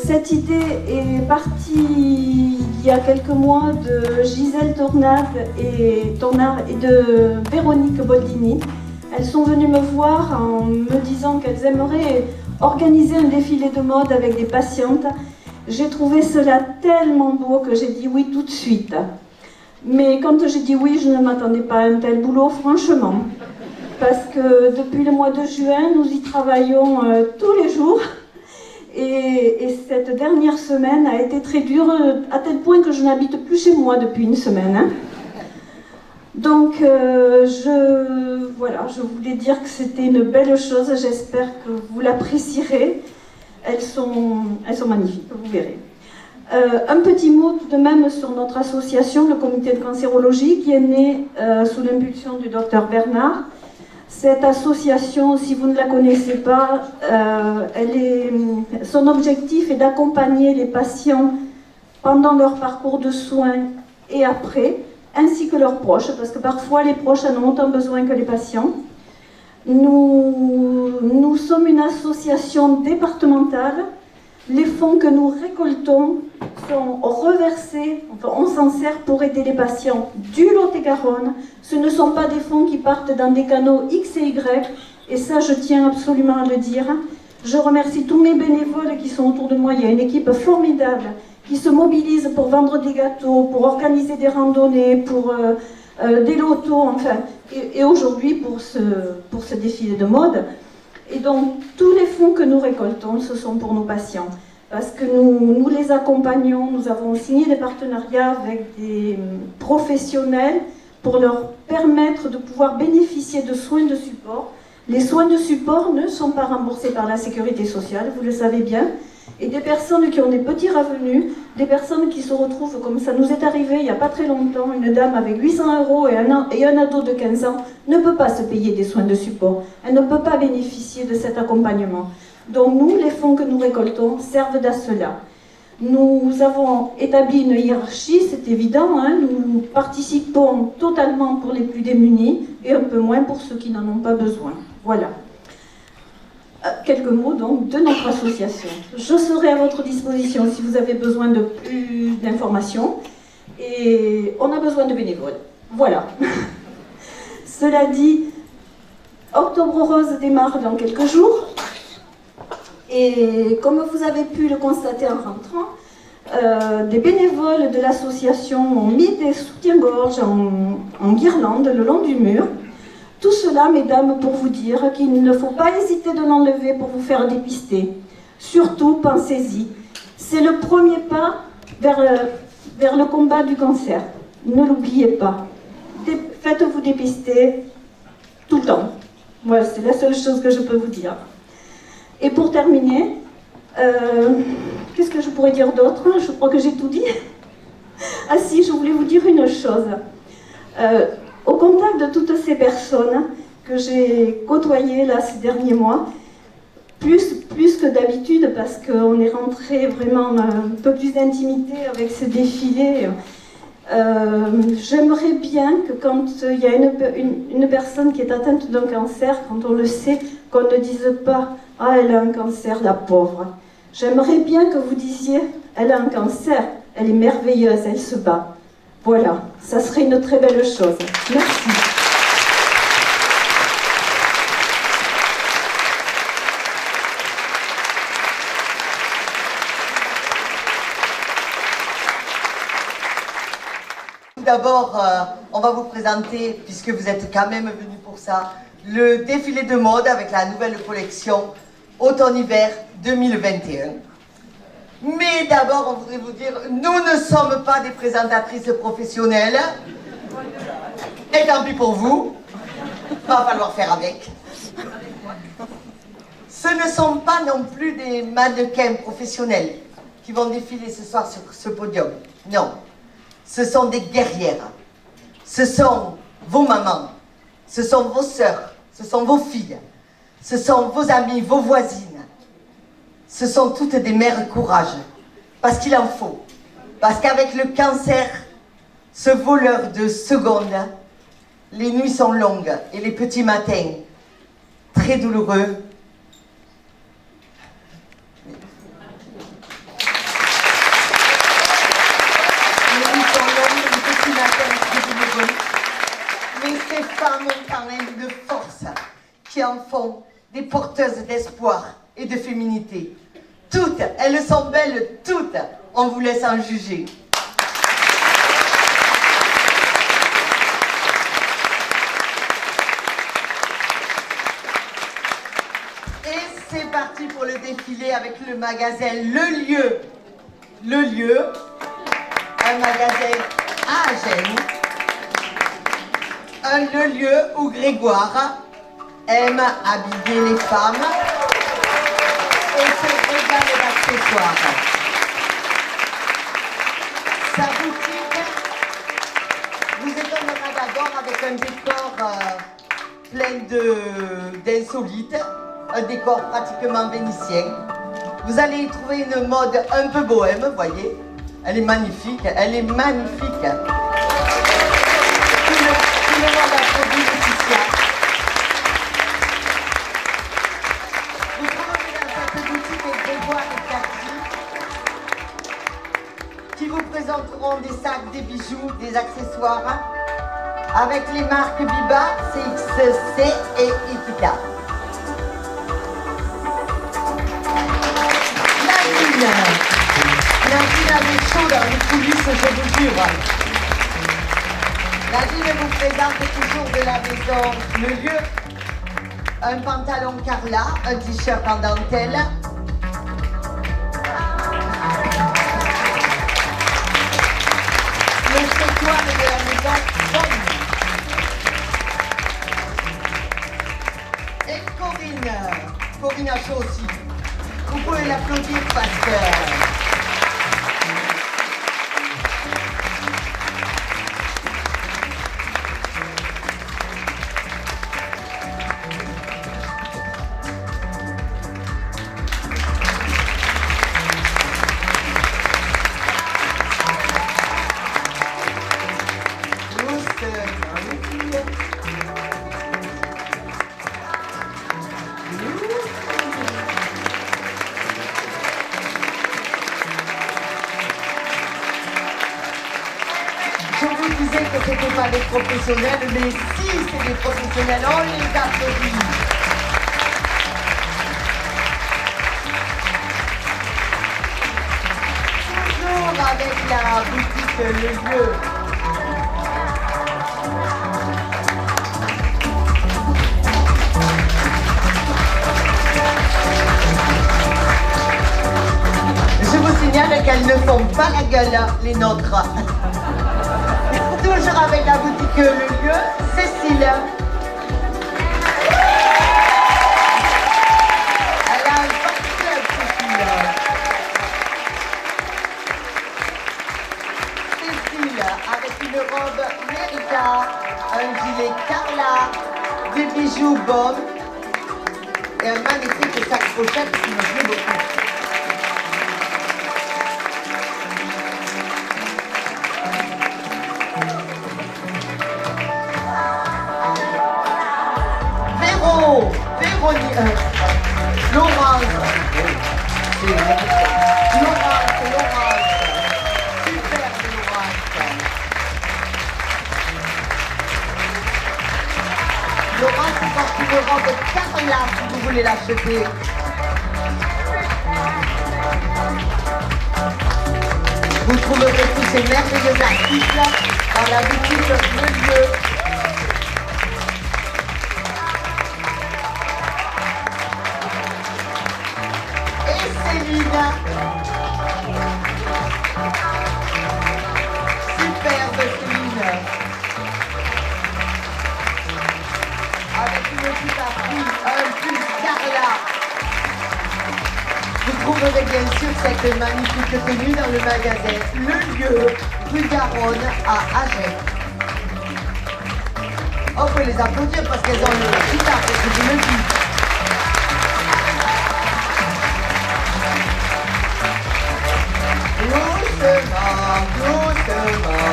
Cette idée est partie il y a quelques mois de Gisèle Tornard et de Véronique Boldini. Elles sont venues me voir en me disant qu'elles aimeraient organiser un défilé de mode avec des patientes. J'ai trouvé cela tellement beau que j'ai dit oui tout de suite. Mais quand j'ai dit oui, je ne m'attendais pas à un tel boulot, franchement. Parce que depuis le mois de juin, nous y travaillons tous les jours. Et cette dernière semaine a été très dure, à tel point que je n'habite plus chez moi depuis une semaine. Hein. Donc, je voulais dire que c'était une belle chose. J'espère que vous l'apprécierez. Elles sont magnifiques, vous verrez. Un petit mot tout de même sur notre association, le comité de cancérologie, qui est né sous l'impulsion du docteur Bernard. Cette association, si vous ne la connaissez pas, son objectif est d'accompagner les patients pendant leur parcours de soins et après, ainsi que leurs proches, parce que parfois les proches en ont autant besoin que les patients. Nous sommes une association départementale. Les fonds que nous récoltons sont reversés, enfin on s'en sert pour aider les patients du Lot-et-Garonne. Ce ne sont pas des fonds qui partent dans des canaux X et Y, et ça je tiens absolument à le dire. Je remercie tous mes bénévoles qui sont autour de moi. Il y a une équipe formidable qui se mobilise pour vendre des gâteaux, pour organiser des randonnées, pour des lotos, enfin, et aujourd'hui pour ce défilé de mode. Et donc, tous les fonds que nous récoltons, ce sont pour nos patients. Parce que nous les accompagnons, nous avons signé des partenariats avec des professionnels pour leur permettre de pouvoir bénéficier de soins de support. Les soins de support ne sont pas remboursés par la sécurité sociale, vous le savez bien. Et des personnes qui ont des petits revenus, des personnes qui se retrouvent, comme ça nous est arrivé il n'y a pas très longtemps, une dame avec 800 € et un ado de 15 ans ne peut pas se payer des soins de support. Elle ne peut pas bénéficier de cet accompagnement. Donc nous, les fonds que nous récoltons servent à cela. Nous avons établi une hiérarchie, c'est évident, hein, nous participons totalement pour les plus démunis et un peu moins pour ceux qui n'en ont pas besoin. Voilà. Quelques mots donc de notre association. Je serai à votre disposition si vous avez besoin de plus d'informations et on a besoin de bénévoles. Voilà. Cela dit, Octobre Rose démarre dans quelques jours et comme vous avez pu le constater en rentrant, des bénévoles de l'association ont mis des soutiens-gorge en guirlande le long du mur. Tout cela, mesdames, pour vous dire qu'il ne faut pas hésiter de l'enlever pour vous faire dépister. Surtout, pensez-y. C'est le premier pas vers le combat du cancer. Ne l'oubliez pas. Faites-vous dépister tout le temps. Voilà, c'est la seule chose que je peux vous dire. Et pour terminer, qu'est-ce que je pourrais dire d'autre? Je crois que j'ai tout dit. Ah si, je voulais vous dire une chose. Au contact de toutes ces personnes que j'ai côtoyées là ces derniers mois, plus que d'habitude parce qu'on est rentré vraiment un peu plus d'intimité avec ce défilé, j'aimerais bien que quand il y a une personne qui est atteinte d'un cancer, quand on le sait, qu'on ne dise pas « Ah, elle a un cancer, la pauvre ». J'aimerais bien que vous disiez « Elle a un cancer, elle est merveilleuse, elle se bat ». Voilà, ça serait une très belle chose. Merci. D'abord, on va vous présenter, puisque vous êtes quand même venus pour ça, le défilé de mode avec la nouvelle collection Automne-Hiver 2021. Mais d'abord, on voudrait vous dire, nous ne sommes pas des présentatrices professionnelles. Et tant pis pour vous, va falloir faire avec. Ce ne sont pas non plus des mannequins professionnels qui vont défiler ce soir sur ce podium. Non, ce sont des guerrières. Ce sont vos mamans, ce sont vos sœurs, ce sont vos filles, ce sont vos amies, vos voisines. Ce sont toutes des mères courage, parce qu'il en faut. Parce qu'avec le cancer, ce voleur de secondes, les nuits sont longues et les petits matins, très douloureux. femmes ont quand même de force, qui en font des porteuses d'espoir et de féminité. Toutes, elles sont belles, toutes. On vous laisse en juger. Et c'est parti pour le défilé avec le magasin Le Lieu. Le Lieu, un magasin à Agen. Le lieu où Grégoire aime habiller les femmes et se régale d'accessoires. Sa boutique vous étonnera d'abord avec un décor plein d'insolites, un décor pratiquement vénitien. Vous allez y trouver une mode un peu bohème, voyez. Elle est magnifique, elle est magnifique. Tout le monde applaudit Laetitia. Vous trouverez dans cette boutique Grégoire et Cathy qui vous présenteront des sacs, des bijoux, des accessoires avec les marques Biba, CXC et Itika. Nadine avait chaud dans les coulisses, je vous jure. Nadine vous présente toujours de la maison Le Lieu. Un pantalon Carla, un t-shirt en dentelle. Le trottoir de la maison Bonne. Et Corinne a chaud aussi. Vous pouvez l'applaudir parce que... Je vous disais que ce n'était pas des professionnels, mais si c'est des professionnels, on les applaudit. Toujours avec la boutique Le Lieu. Je vous signale qu'elles ne font pas la gueule, les nôtres. Toujours avec la boutique Le Lieu, Cécile. Elle a un fan club, Cécile. Cécile, avec une robe Mérita, un gilet Carla, des bijoux Bob et un magnifique sac pochette qui me plaît beaucoup. Laurence. Superbe Laurence. Laurence porte une robe Carla si vous voulez l'acheter. Vous trouverez tous ces merveilleux articles dans la boutique Le Lieu. Superbe Céline. Avec une petite appui, un pull Carla. Vous trouverez bien sûr cette magnifique tenue dans le magasin Le Lieu, rue Garonne à Agen. On peut les applaudir parce qu'elles ont le guitare, parce que je le dis. Doucement, doucement.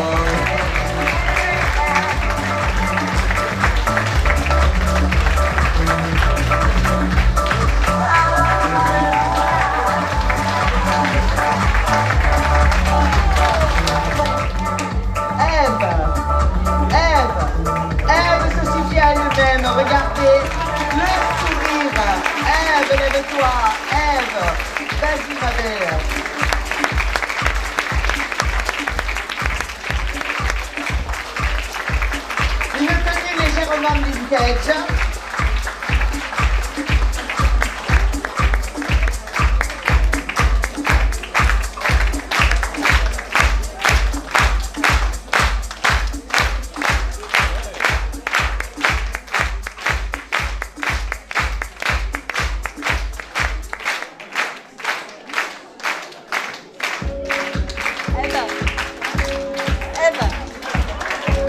Ève, se suffit. Vas-y, ma belle. Une tenue légèrement vintage.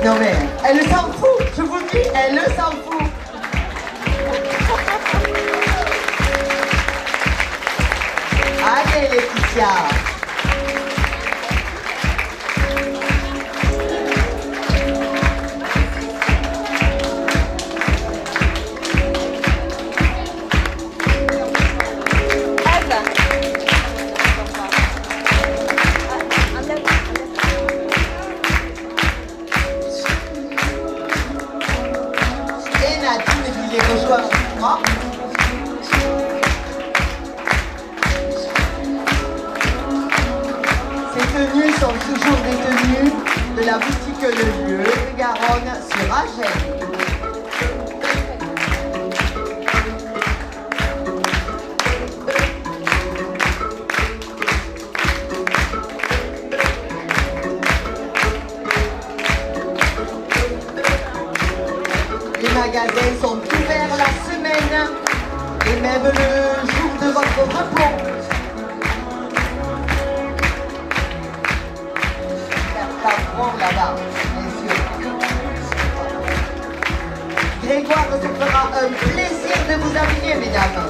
Non mais, elle s'en fout, je vous le dis, elle s'en fout. Allez Laetitia. Et Nadine qui les reçoit chez moi. Ces tenues sont toujours des tenues de la boutique Le Lieu de Garonne sur Agen. Les magasins sont ouverts la semaine et même le jour de votre repos. Certains là-bas, bien sûr. Grégoire se fera un plaisir de vous habiller, mesdames.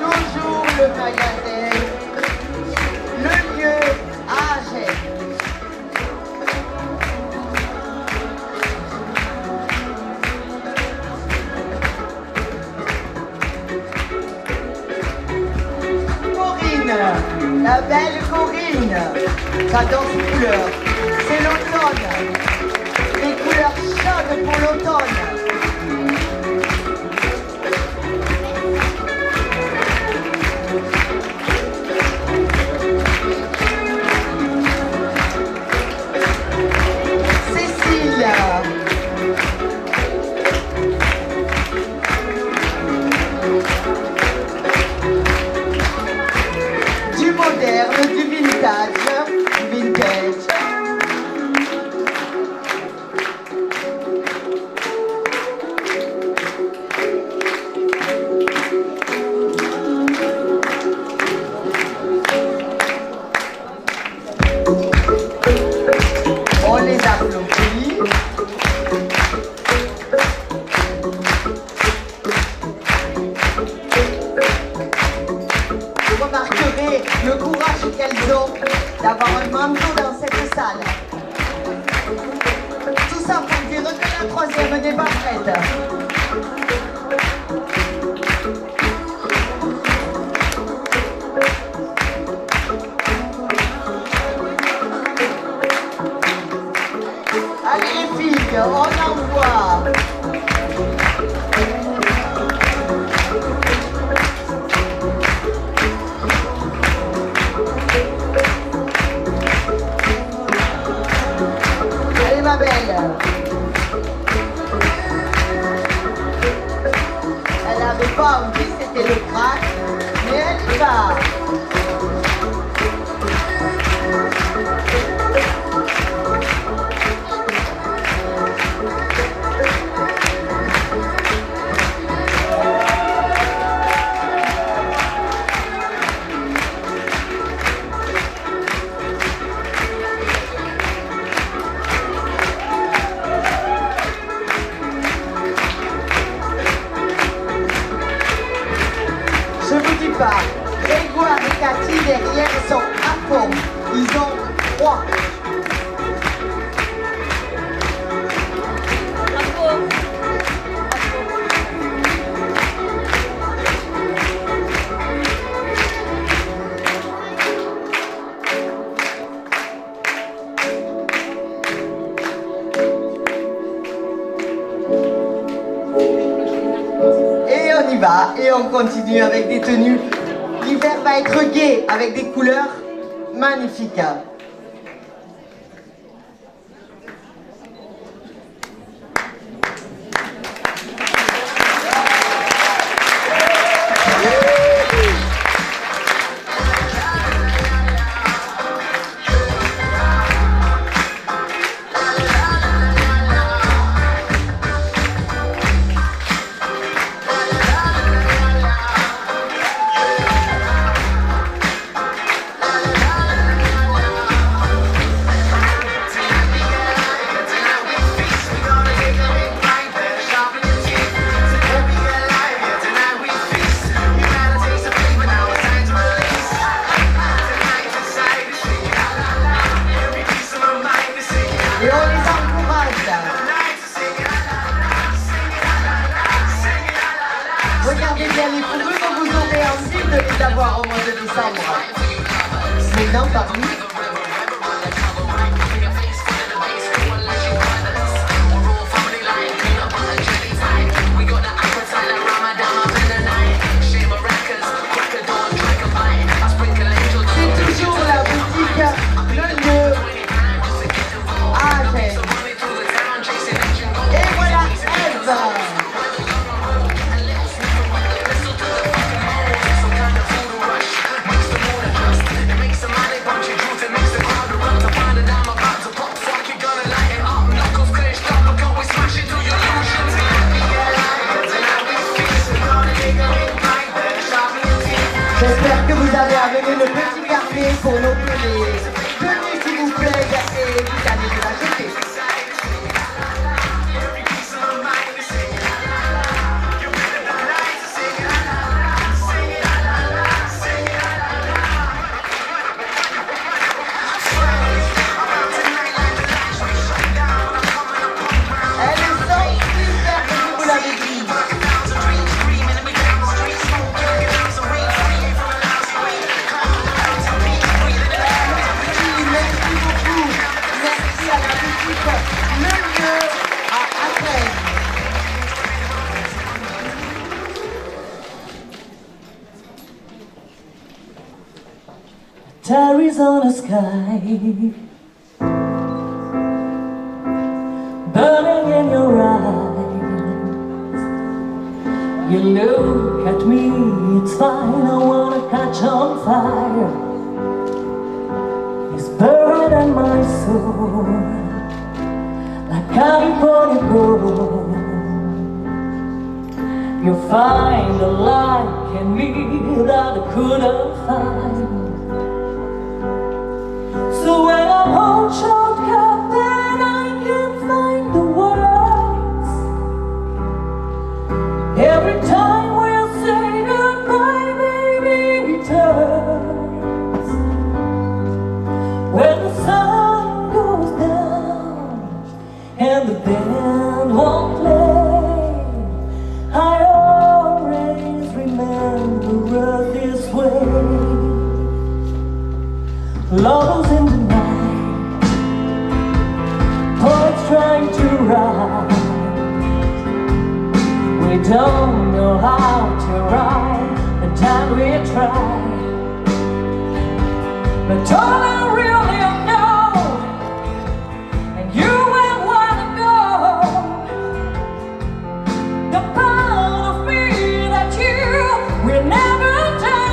Toujours le magasin, Le Lieu à Agen. Corinne, la belle Corinne, j'adore ces couleurs, c'est l'automne, les couleurs chaudes pour l'automne. Cécile. Du moderne, du vintage. On les applaudit. Vous remarquerez le courage qu'elles ont d'avoir un manteau dans cette salle. Tout ça pour dire que la troisième n'est pas prête. Allez les filles, on envoie. Allez ma belle. Elle n'avait pas envie, c'était le crack, mais elle y va. Je vous dis pas, Grégoire et Cathy derrière sont à fond. Ils ont 3. on y va et on continue avec des tenues. L'hiver va être gai avec des couleurs magnifiques. Et on les encourage. Regardez bien les fourrures que vous aurez envie de les avoir au mois de décembre. Maintenant, parmi c'est toujours la boutique Le Lieu. Et voilà Eve. J'espère que vous avez amené le petit carnet pour noter les tenues qui vous plaisent et vous allez vous l'acheter. Elles sont super, comme je vous l'avais dit. Merci beaucoup. Merci à la boutique Le Lieu à Athènes. Arizona sky burning in your eyes. You look at me, it's fine, I wanna catch on fire. It's buried in my soul like California gold. You find a light in me that I couldn't find. So when I'm all choked up and I can't find the words, every time we'll say goodbye, baby, it hurts. When the sun goes down and the band won't play, I always remember us this way. Lovers in the night, poets trying to write. We don't know how to write the time we try. But all I really know, and you will wanna know, the part of me that you will never die.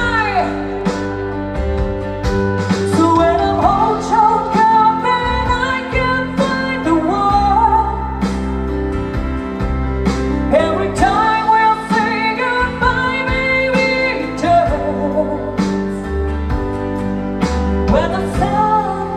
Every time we'll say goodbye, baby, it hurts. When the sun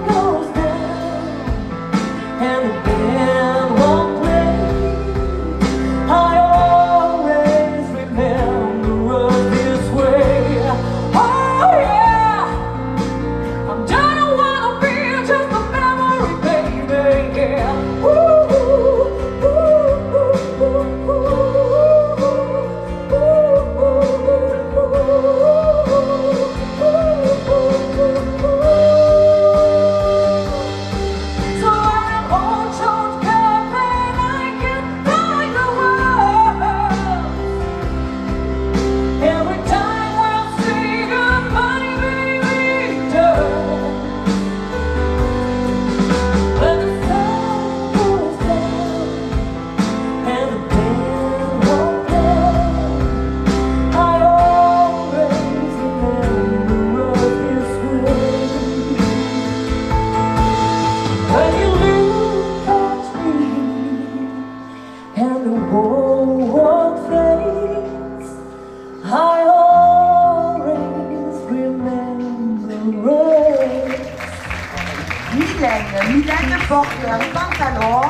porte un pantalon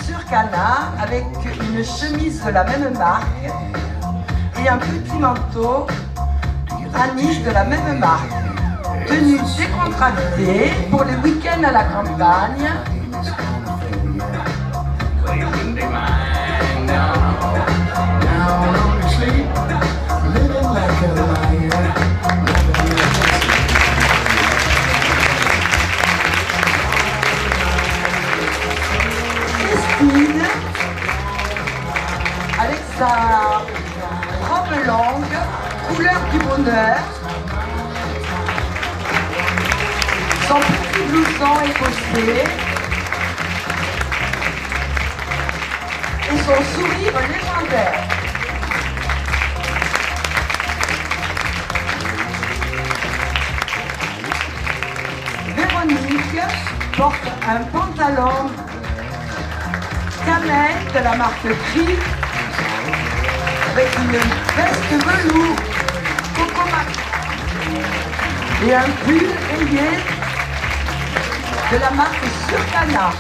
sur canard avec une chemise de la même marque et un petit manteau à niche de la même marque. Tenue décontractée pour les week-ends à la campagne. Christine, avec sa robe longue, couleur du bonheur, son petit blouson écossais et son sourire légendaire. Véronique porte un pantalon camel de la marque Cri avec une veste velours Cocomac et un pull rayé de la marque Surcana.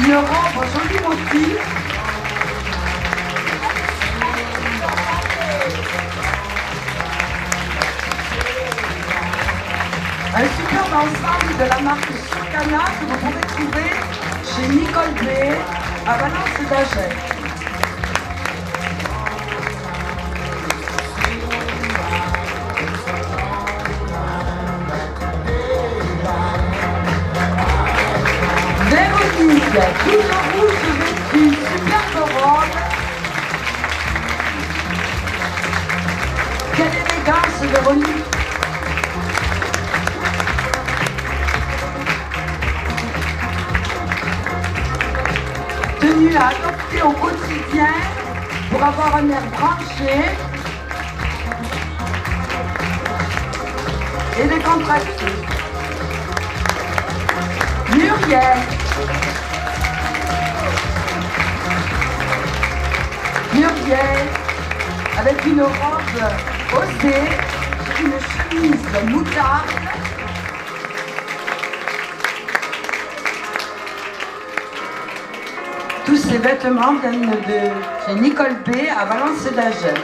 Une robe joli motif. Un superbe ensemble de la marque Surcana que vous pouvez trouver chez Nicole B à Valence d'Agen. Toujours rouge vêtue, superbe robe. Quelle élégance, Véronique. Tenue à adopter au quotidien pour avoir un air branché et décontracté. Muriel. Muriel, avec une robe osée, une chemise moutarde, tous ces vêtements viennent de chez Nicole B à Valence d'Agen.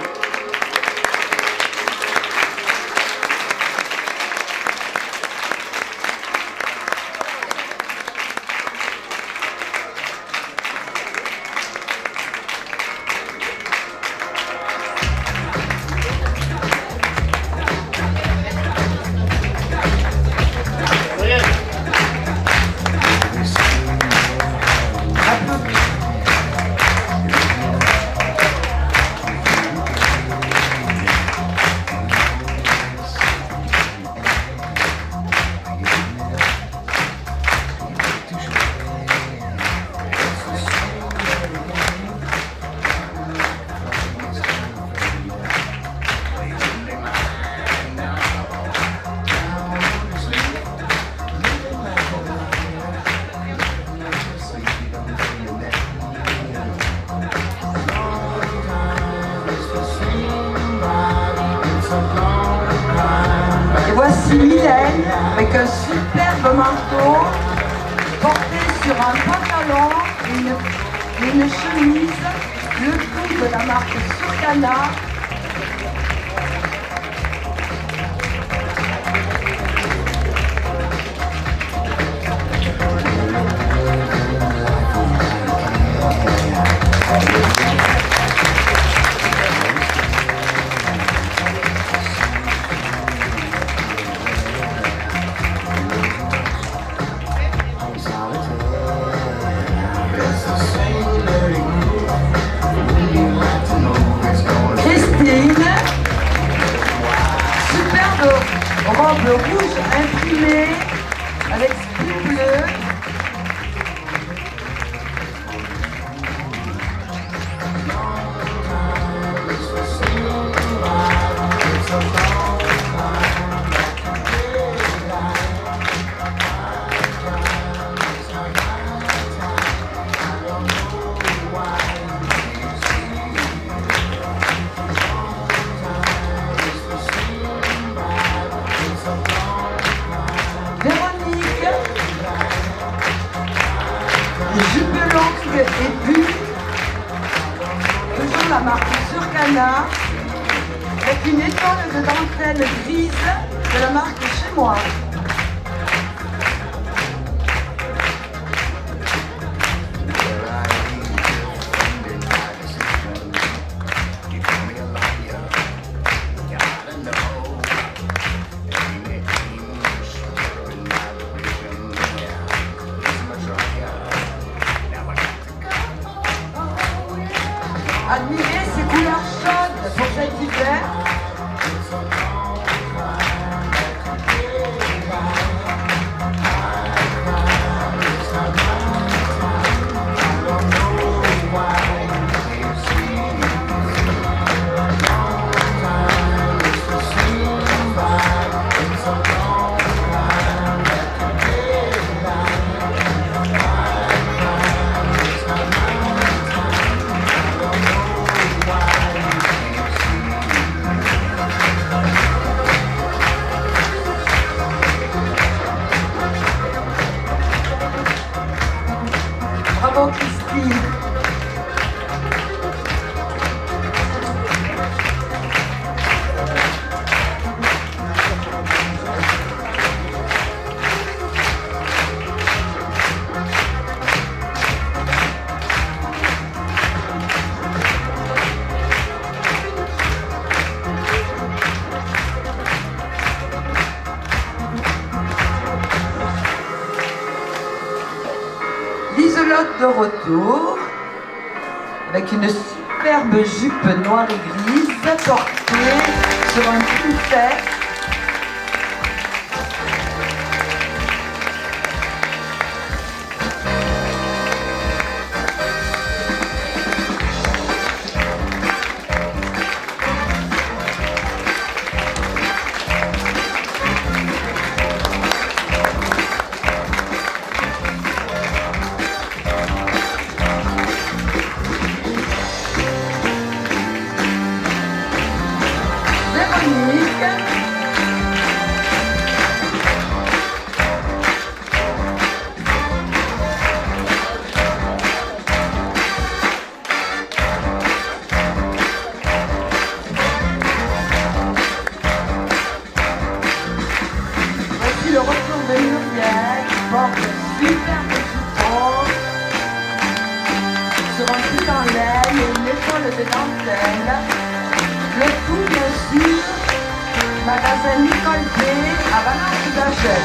Mylène avec un superbe manteau porté sur un pantalon et une chemise, le tout de la marque Surcana. robe rouge imprimée avec style bleu. Véronique, jupe longue et pull, toujours la marque Surcana, avec une étoile de dentelle grise de la marque Chez Moi. Admirez ces couleurs chaudes pour cet hiver. Bravo Christine. Liselotte de retour avec une superbe jupe noire et grise portée sur un pull fait. Voici le retour de Muriel qui porte un superbe jupon sur un pull en laine et une étoile de dentelle. Le tout bien sûr, magasin Nicole B à Valence d'Agel.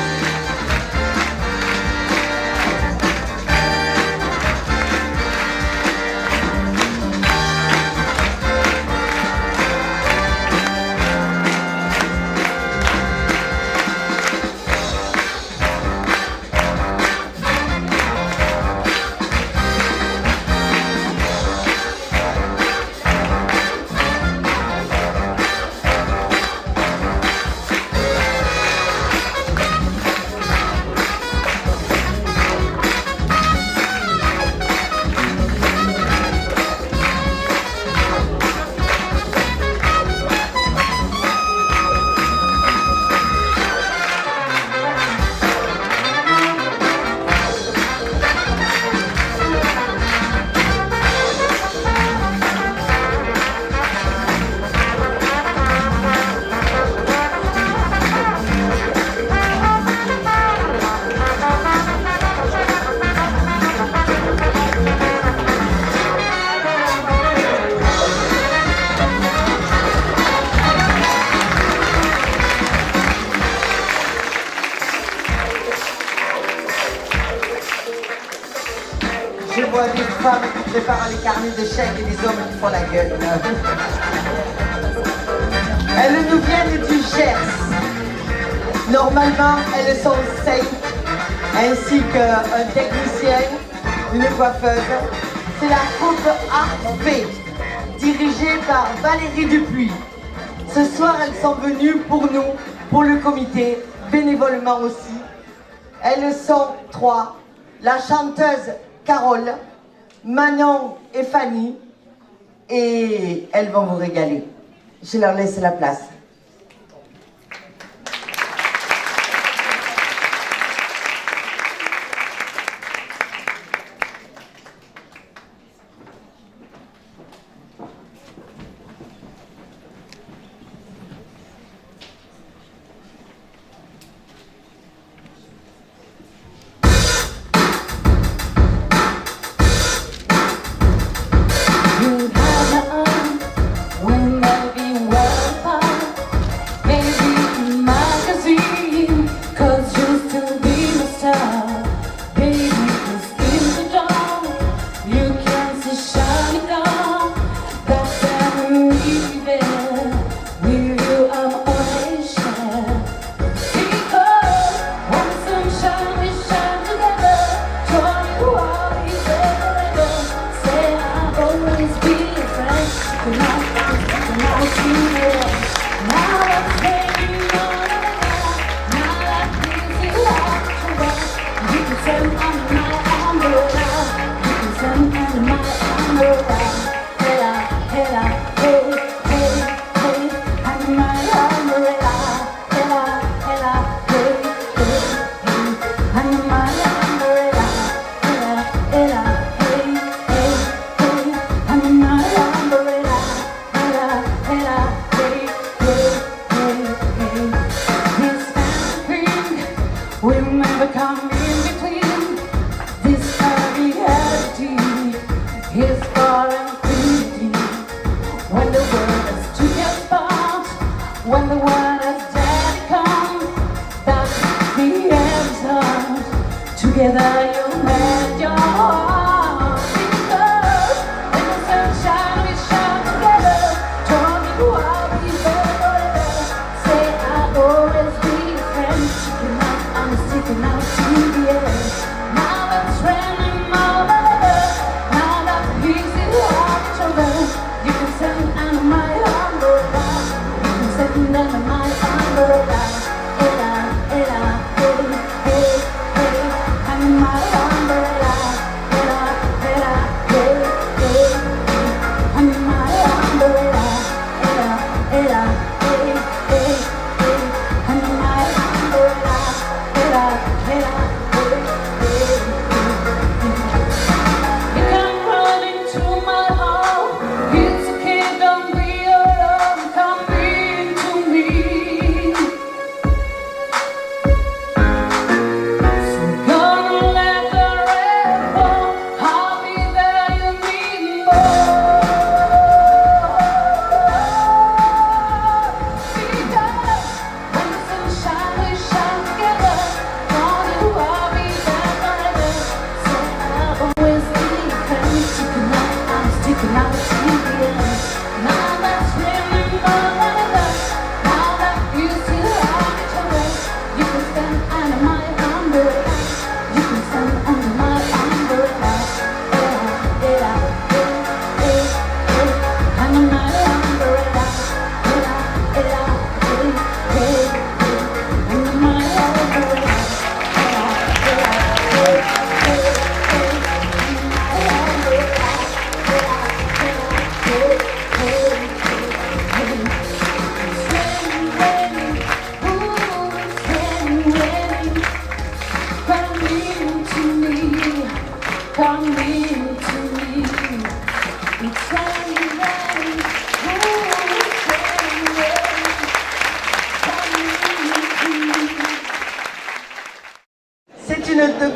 Je vois des femmes qui préparent les carnets de chèques et des hommes qui font la gueule. Elles nous viennent du Gers. Normalement, elles sont 5, ainsi qu'un technicien, une coiffeuse. C'est la troupe Art-P, dirigée par Valérie Dupuis. Ce soir, elles sont venues pour nous, pour le comité, bénévolement aussi. Elles sont 3, la chanteuse Carole, Manon et Fanny, et elles vont vous régaler. Je leur laisse la place.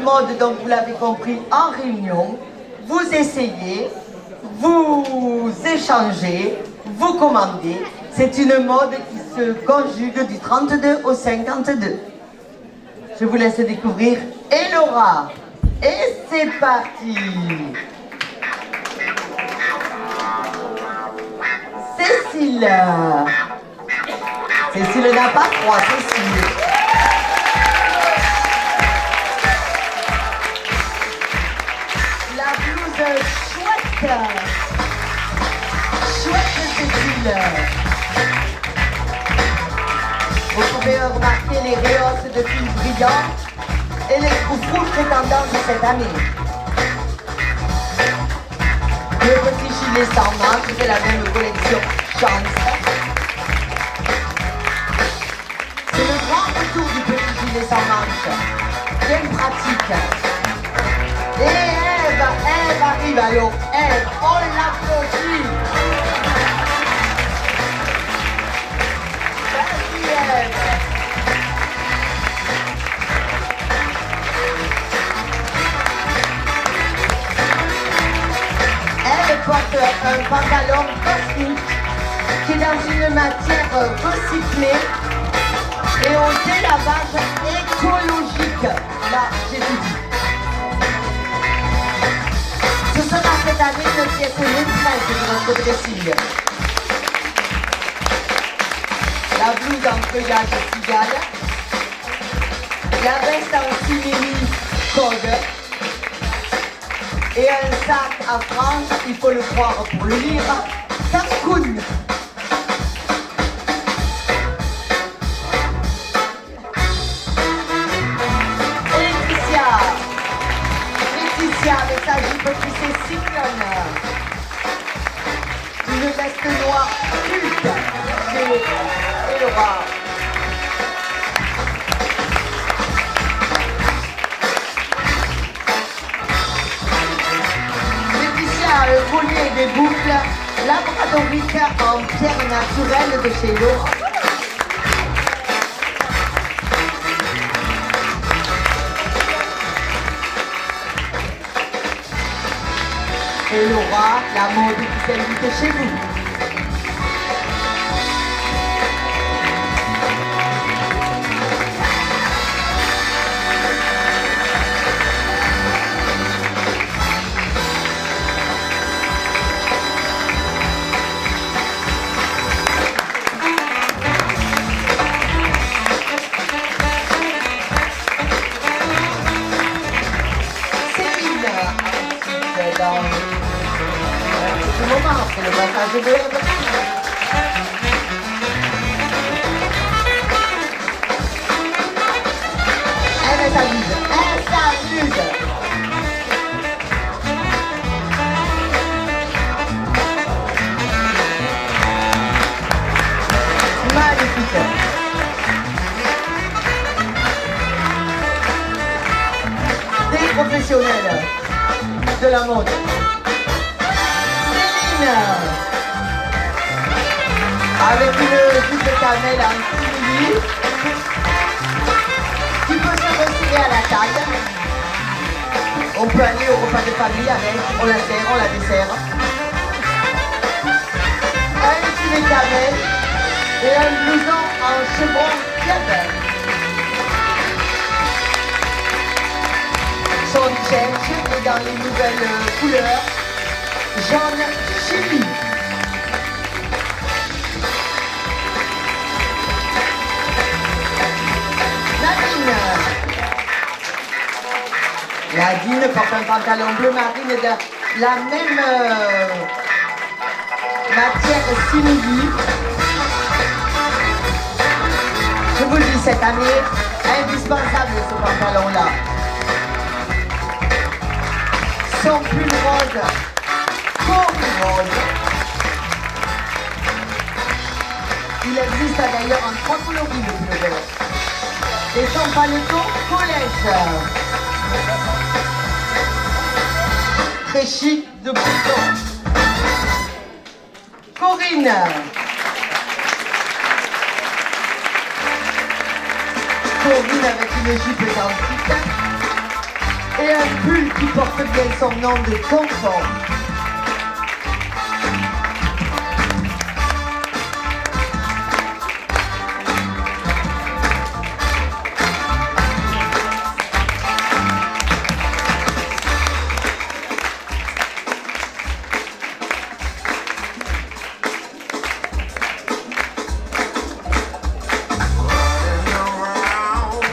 Mode, donc vous l'avez compris, en réunion, vous essayez, vous échangez, vous commandez. C'est une mode qui se conjugue du 32 au 52. Je vous laisse découvrir Elora. Et c'est parti. Cécile. Cécile n'a pas froid, Cécile. chouette. Chouette Cécile. Vous pouvez remarquer les rehausses de fils brillants et les froufrous prétendants de cette année. Le petit gilet sans manche, c'est la même collection Chance. C'est le grand retour du petit gilet sans manche. Bien pratique. Et Ève arrive alors. Ève, on l'applaudit. Merci Ève. Elle porte un pantalon cosmique qui est dans une matière recyclée et au délavage écologique. Là, j'ai tout dit. Ce sera cette année une pièce maîtresse de notre dressing. La blouse en feuillage cigale, la veste en simili code et un sac à franges, il faut le croire pour le lire, Cancun. Laetitia avec sa jupe plissée cyclone. Une veste noire culte chez Elora. Laetitia a un collier et des boucles labradoriques en pierre naturelle de chez Elora. Elora, la mode qui s'invite chez vous. Céline, ensuite dans ce moment, c'est le passage de l'herbe. Elle s'amuse, elle s'amuse. Magnifique. Des professionnels de la mode. Avec une jupe camel en simili qui peut se resserrer à la taille. On peut aller au repas de famille avec, on la sert, on la dessert. Un gilet camel et un blouson en chevron club. Son change est dans les nouvelles couleurs jaune chili. Nadine porte un pantalon bleu marine de la même matière simili. Je vous le dis, cette année, indispensable ce pantalon-là. Son pull rose, Corinne rose. Il existe d'ailleurs en 3 coloris le pull rose. Et son paletot collège. Très chic de bouton. Corinne. Corinne avec une jupe identique et un pull qui porte bien son nom de confort.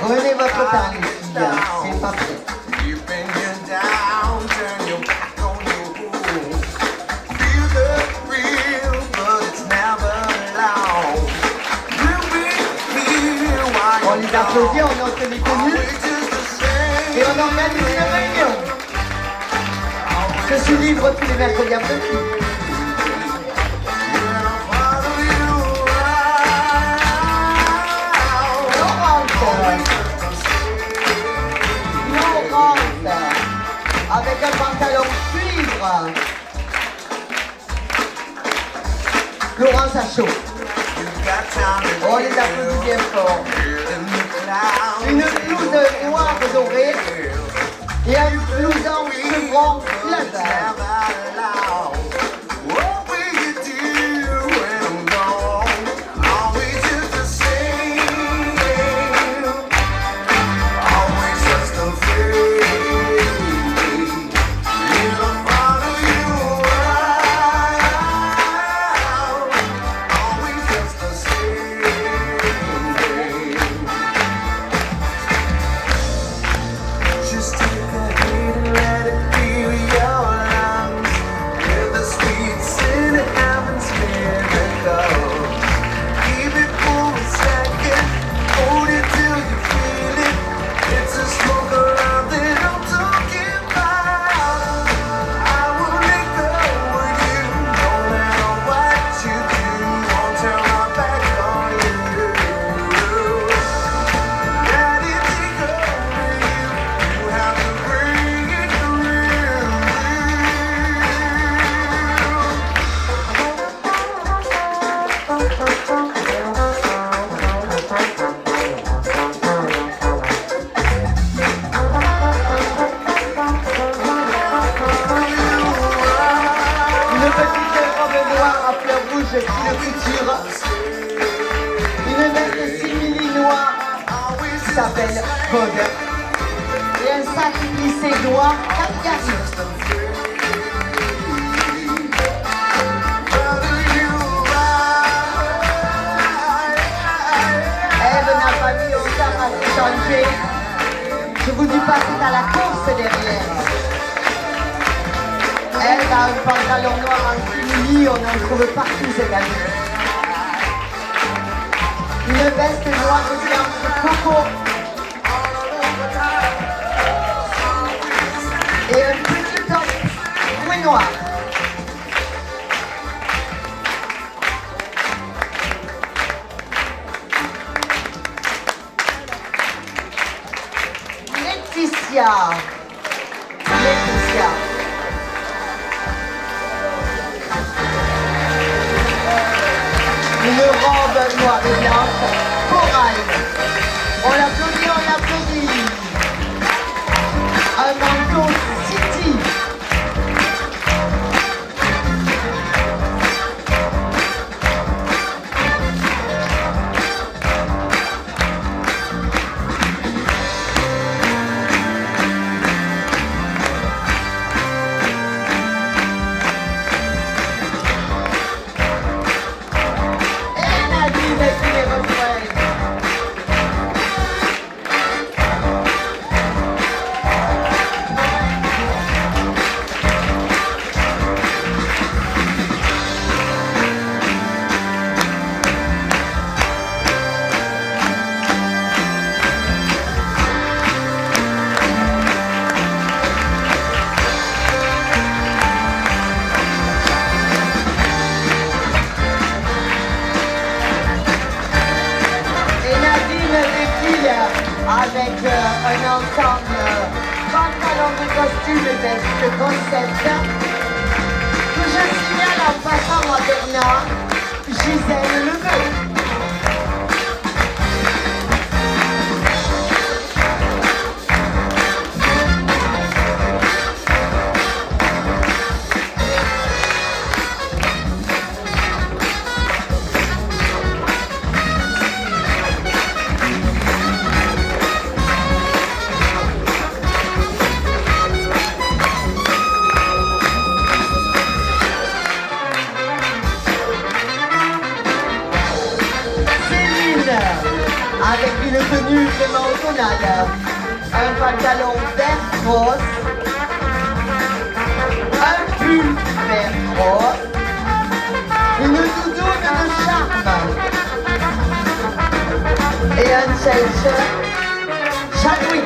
Prenez votre temps, les filles, c'est parfait. You've been here down, turn your back on your les applaudit, on note les tenues et on organise une réunion. Je suis libre tous les mercredis après-midi. Laurence, avec un pantalon cuivre. Laurence a chaud. On les applaudit bien fort. Une blouse noire dorée et un blouson chevron flatteur. Une veste simili noire qui s'appelle Vogue et un sac plissé noir Caligari. Ève n'a pas mis autant à se changer. Je vous dis pas, c'est à la course derrière. Elle a un pantalon noir en simili, on en trouve partout cette année. Une veste noire et blanche coco. Et un petit top bruit noir. Laetitia. Une robe noire et blanche, corail. On l'applaudit. Un manteau City. Avec un ensemble pantalon de costume et veste grossette que je signale en passant à Bernard, Gisèle Leveux. Avec une tenue vraiment automnale, un pantalon vert rose, un pull vert rose, une doudoune de charme et et un change Chadwick.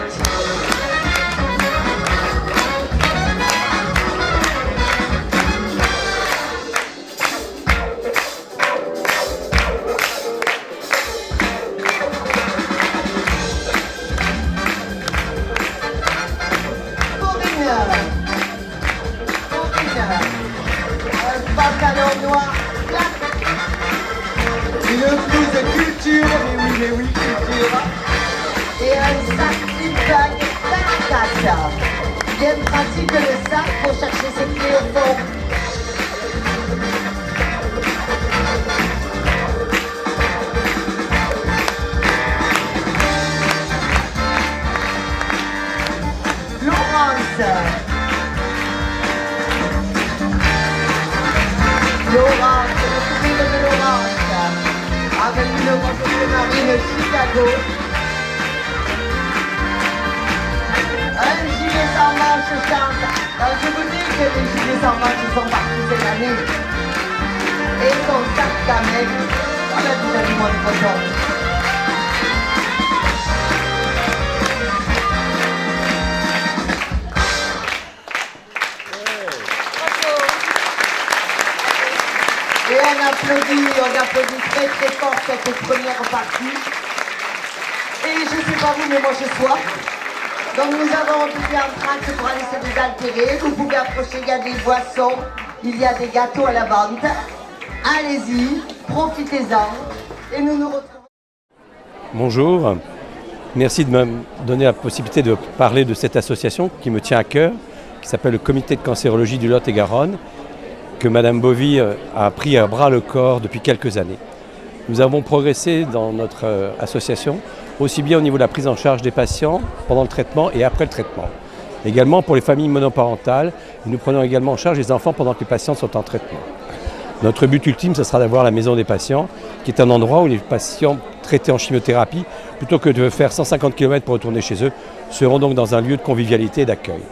Pantalon noir, une blouse culture, mais oui, culture, et un sac zip-bag Takata. Bien pratique le sac pour chercher ses clés au fond. Laurence, le sourire de Laurence, avec une grosse marine Chicago. Un gilet sans manches chante. Alors je vous dis que les gilets sans manches sont partis cette année. Et son sac camel, on a déjà vu mon photo. Et on applaudit très très fort cette première partie. Et je sais pas vous, mais moi je sois. Donc nous avons occupé un tract pour aller se désaltérer. Vous pouvez approcher, il y a des boissons, il y a des gâteaux à la vente. Allez-y, profitez-en. Et nous nous retrouvons. Bonjour, merci de me donner la possibilité de parler de cette association qui me tient à cœur, qui s'appelle le Comité de cancérologie du Lot-et-Garonne, que Madame Bovy a pris à bras le corps depuis quelques années. Nous avons progressé dans notre association, aussi bien au niveau de la prise en charge des patients pendant le traitement et après le traitement. Également pour les familles monoparentales, nous prenons également en charge les enfants pendant que les patients sont en traitement. Notre but ultime, ce sera d'avoir la maison des patients, qui est un endroit où les patients traités en chimiothérapie, plutôt que de faire 150 km pour retourner chez eux, seront donc dans un lieu de convivialité et d'accueil.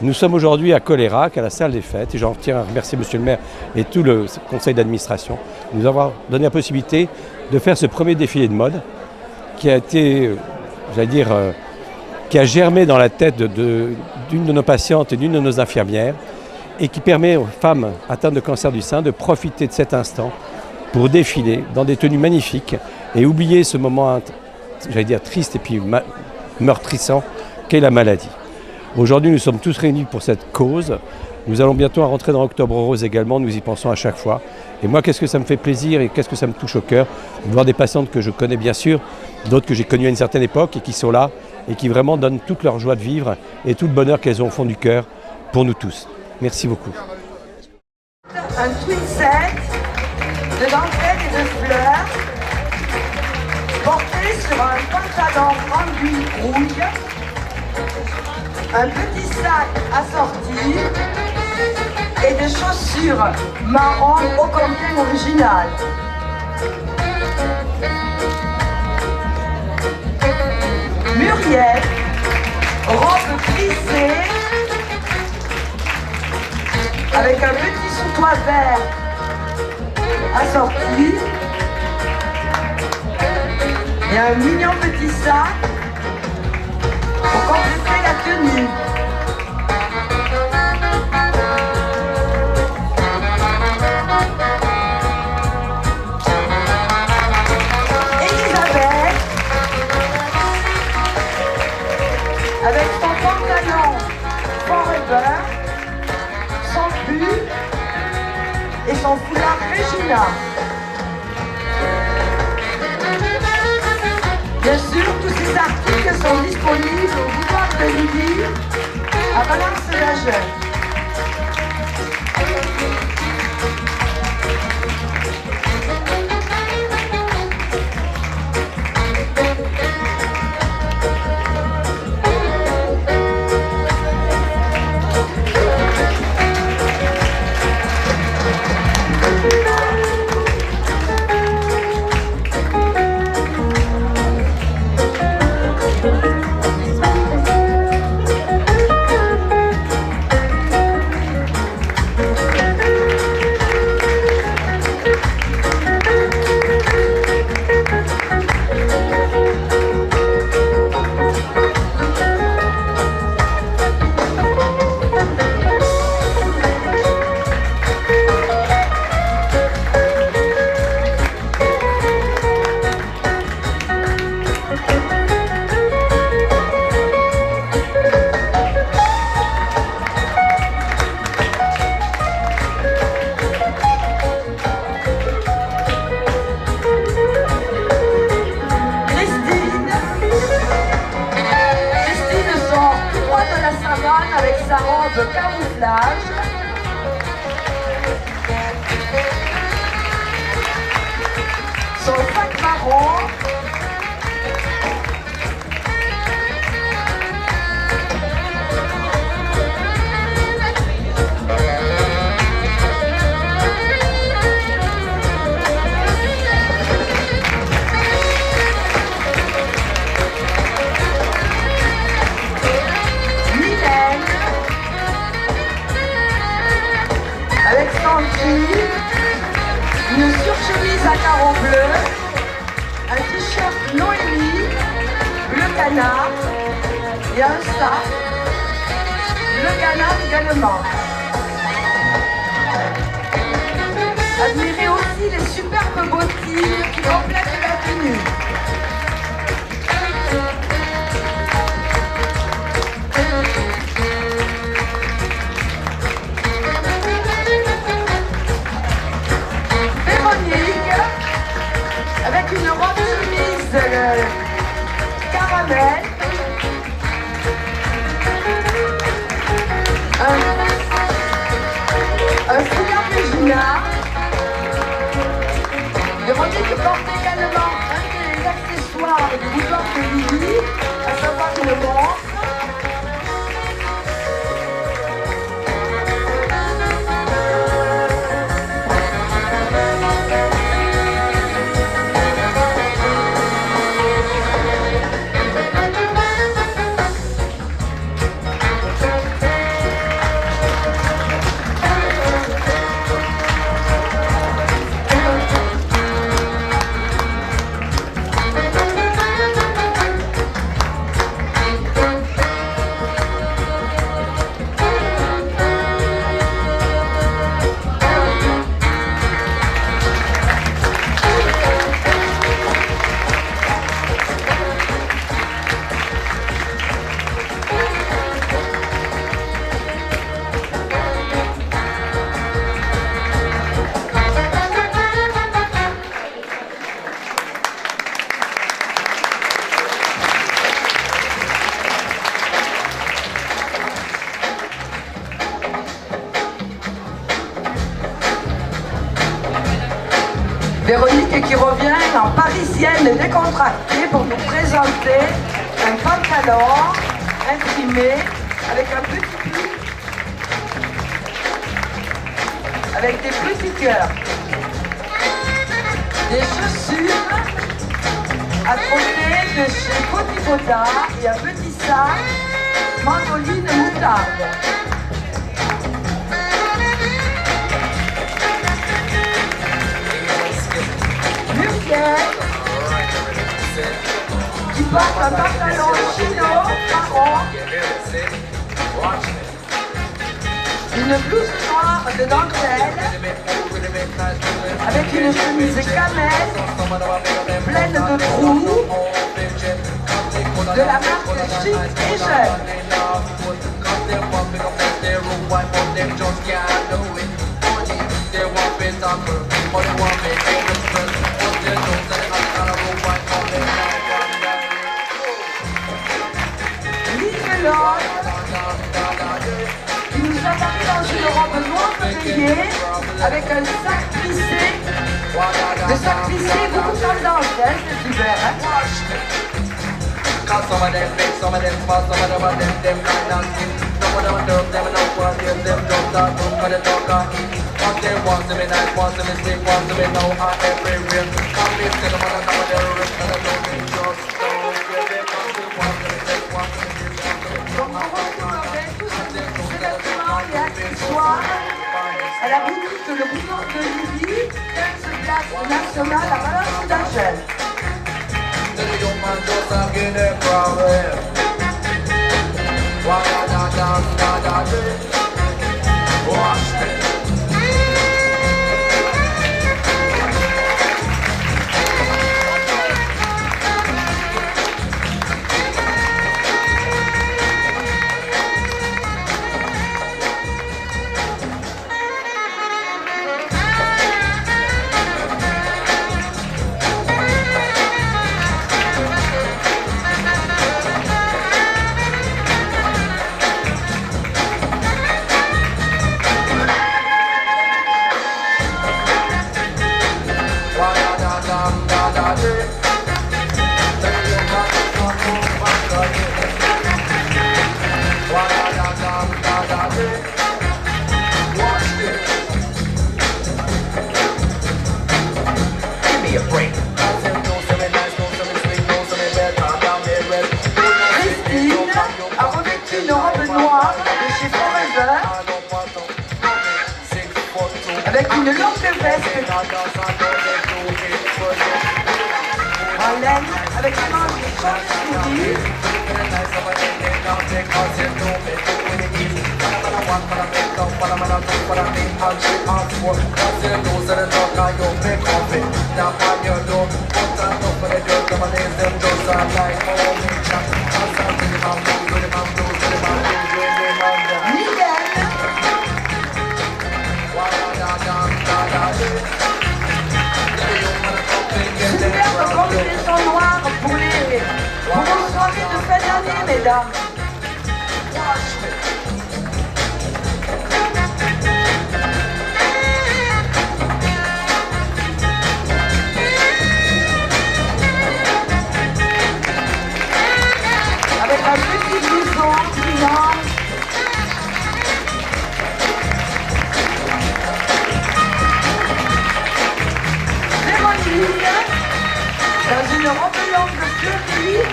Nous sommes aujourd'hui à Colérac, à la salle des fêtes, et j'en tiens à remercier Monsieur le maire et tout le conseil d'administration de nous avoir donné la possibilité de faire ce premier défilé de mode qui a été, qui a germé dans la tête d'une de nos patientes et d'une de nos infirmières et qui permet aux femmes atteintes de cancer du sein de profiter de cet instant pour défiler dans des tenues magnifiques et oublier ce moment, triste et puis meurtrissant qu'est la maladie. Aujourd'hui, nous sommes tous réunis pour cette cause. Nous allons bientôt rentrer dans Octobre Rose également, nous y pensons à chaque fois. Et moi, qu'est-ce que ça me fait plaisir et qu'est-ce que ça me touche au cœur de voir des patientes que je connais bien sûr, d'autres que j'ai connues à une certaine époque et qui sont là et qui vraiment donnent toute leur joie de vivre et tout le bonheur qu'elles ont au fond du cœur pour nous tous. Merci beaucoup. Un twin set de dentelle et de fleurs porté sur un pantalon rendu rouille, un petit sac assorti et des chaussures marron au complet original. Muriel, robe plissée avec un petit sous-toit vert assorti et un mignon petit sac pour compléter la tenue. Elisabeth, avec son pantalon Forever, son pull et son foulard Regina. Bien sûr, tous ces articles sont disponibles au boudoir de Lydie à Valence-la-Jeune. robe camouflage. Son sac marron. Avec Sandy, une surchemise à carreaux bleus, un t-shirt Noémie, bleu canard et un sac, bleu canard également. Admirez aussi les superbes bottines qui complètent la tenue. Avec une robe chemise caramel, un foulard Regina. Véronique porte également un des accessoires du boudoir de Lily, à savoir une montre. Véronique qui revient en parisienne décontractée pour nous présenter un pantalon imprimé avec un petit pli, avec des petits cœurs, des chaussures à côté de chez Cotifoda et un petit sac mandoline moutarde. Qui porte un pantalon chino marron, une blouse noire de dentelle, avec une chemise camel pleine de trous, de la marque Chic et Jeune. Qui nous a parlé dans une robe noire rayée avec un sac plissé, le sac plissé beaucoup tendance, cet hiver. Cause some of them big, some of them fast, some of them kind of skin. Some of them nerve, them no one hear them drop that room for the dog and eat. One day wants to be nice, wants to be slick, wants to be now and everywhere. Come live to them on the top of their roof and I don't think just don't give it. Want to be sick, want to be this, want to be Donc on retrouverait tous ces vêtements et accessoires à la boutique Le Boudoir de Lily, 15 place nationale à Valence d'Angèle. the young man just a get a problem. Why da watch it. Christine a revêtu une robe noire de chez Forever avec une longue veste en laine avec un manche chauve-souris. Superbe combinaison noire pour vos soirées de fin d'année, mesdames. Avec un petit blouson brillant. Dans une robe longue fleurie,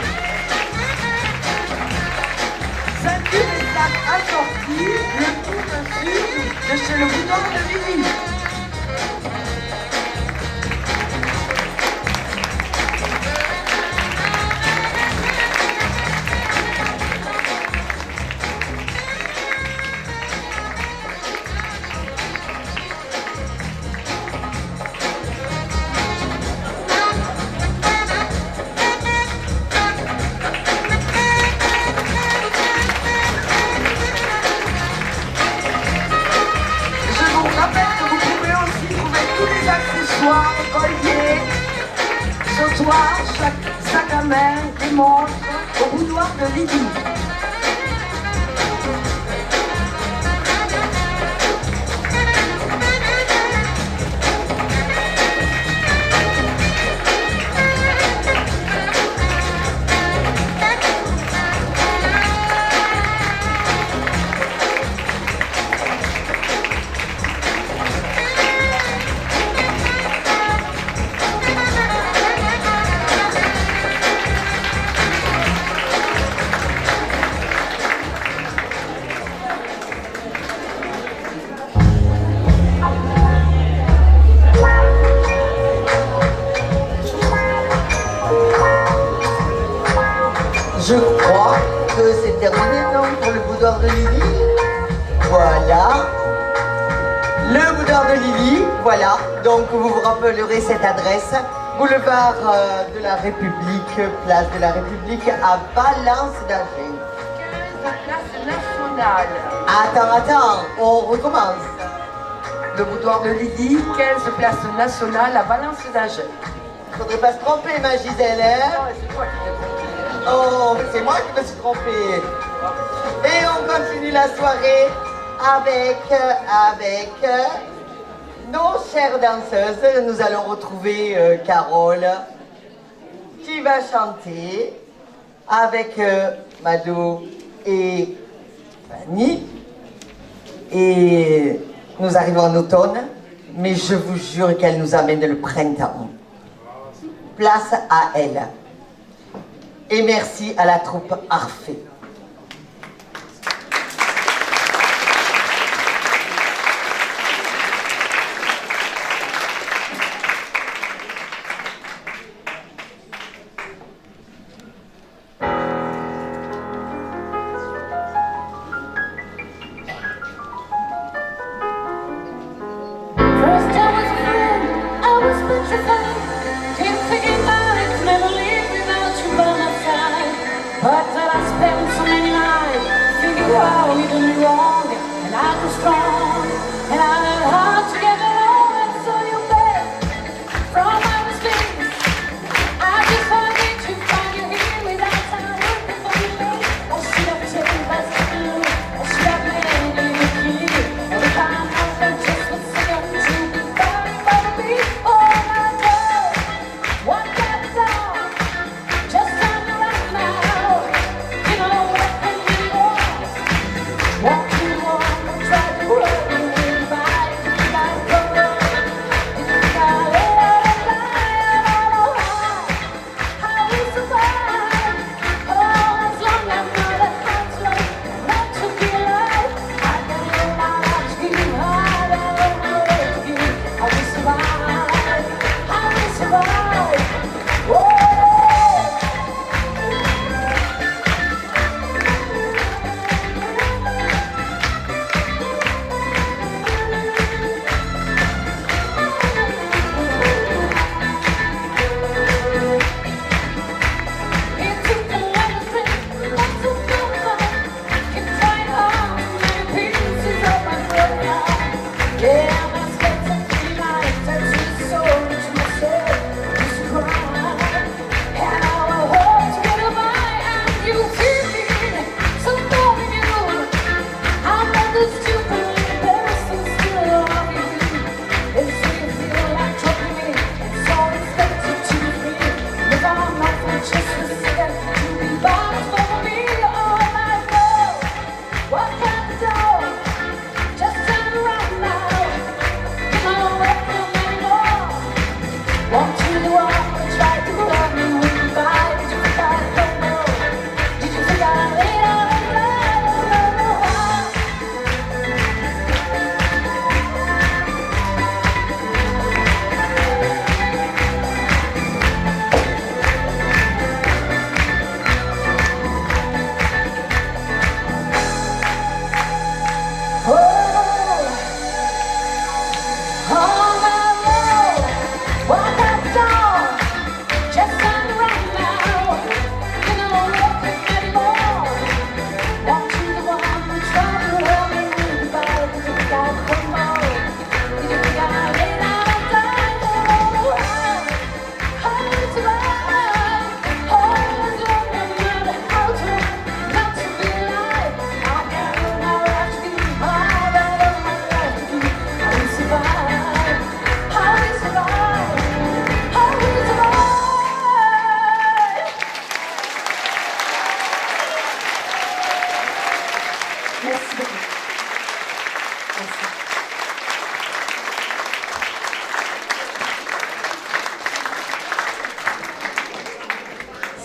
ceinture et sac assortis, le tout dessus de chez le bouton de Lily. Collier, sautoir, sac à main, des montres, au boudoir de Lydie. Je crois que c'est terminé, non, pour le boudoir de Lily. Voilà. Le boudoir de Lily, voilà. Donc vous vous rappellerez cette adresse. Boulevard de la République, place de la République à Valence d'Angers. 15 place nationale. Attends, on recommence. Le boudoir de Lydie, 15 place nationale à Valence d'Angers. Faudrait pas se tromper, ma Gisèle, hein? C'est toi qui t'es trompé. Oh, c'est moi qui me suis trompée. Et on continue la soirée avec nos chères danseuses. Nous allons retrouver Carole qui va chanter avec Madou et Fanny. Et nous arrivons en automne, mais je vous jure qu'elle nous amène le printemps. Place à elle. Et merci à la troupe Arfée. First I was afraid, I was petrified. Can't figure out, never leave without you by my side. But that I spent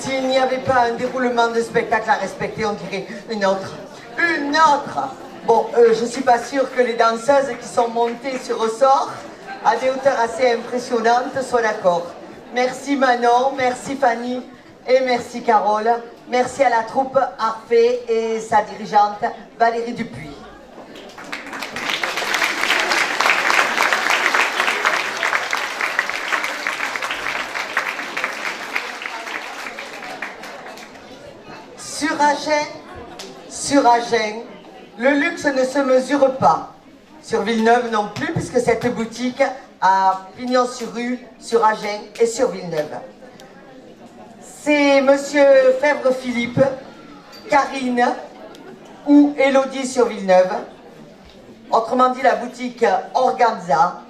S'il n'y avait pas un déroulement de spectacle à respecter, on dirait une autre. Une autre. Bon, je ne suis pas sûre que les danseuses qui sont montées sur ressort à des hauteurs assez impressionnantes soient d'accord. Merci Manon, merci Fanny et merci Carole. Merci à la troupe Harfé et sa dirigeante Valérie Dupuis. Sur Agen, le luxe ne se mesure pas. Sur Villeneuve non plus, puisque cette boutique a pignon sur rue, sur Agen et sur Villeneuve. C'est Monsieur Fèvre-Philippe, Karine ou Élodie sur Villeneuve, autrement dit la boutique Organza,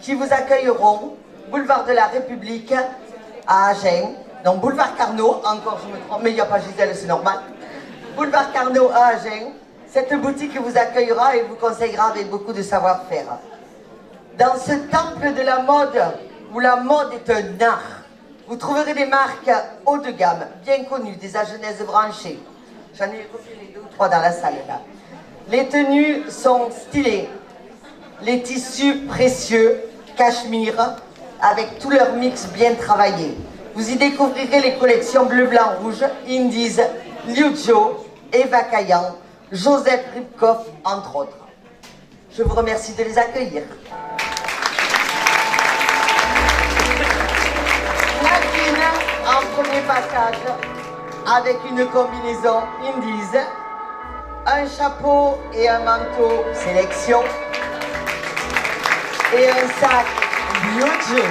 qui vous accueilleront boulevard de la République à Agen. Non, boulevard Carnot, encore je me trompe, mais il n'y a pas Gisèle, c'est normal. Boulevard Carnot à Agen, cette boutique vous accueillera et vous conseillera avec beaucoup de savoir-faire. Dans ce temple de la mode, où la mode est un art, vous trouverez des marques haut de gamme, bien connues, des agenaises branchées. J'en ai repéré 2 ou 3 dans la salle là. Les tenues sont stylées, les tissus précieux, cachemire, avec tout leur mix bien travaillé. Vous y découvrirez les collections bleu, blanc, rouge, Indies, Liu Jo, Eva Kayan, Joseph Ripkoff, entre autres. Je vous remercie de les accueillir. Nadine, en premier passage, avec une combinaison Indies, un chapeau et un manteau sélection, et un sac Liu Jo.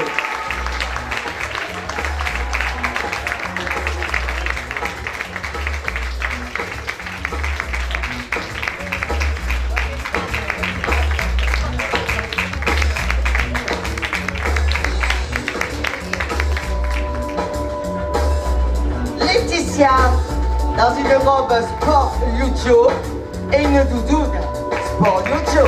Dans une robe sport Liu Jo et une doudoune sport Liu Jo.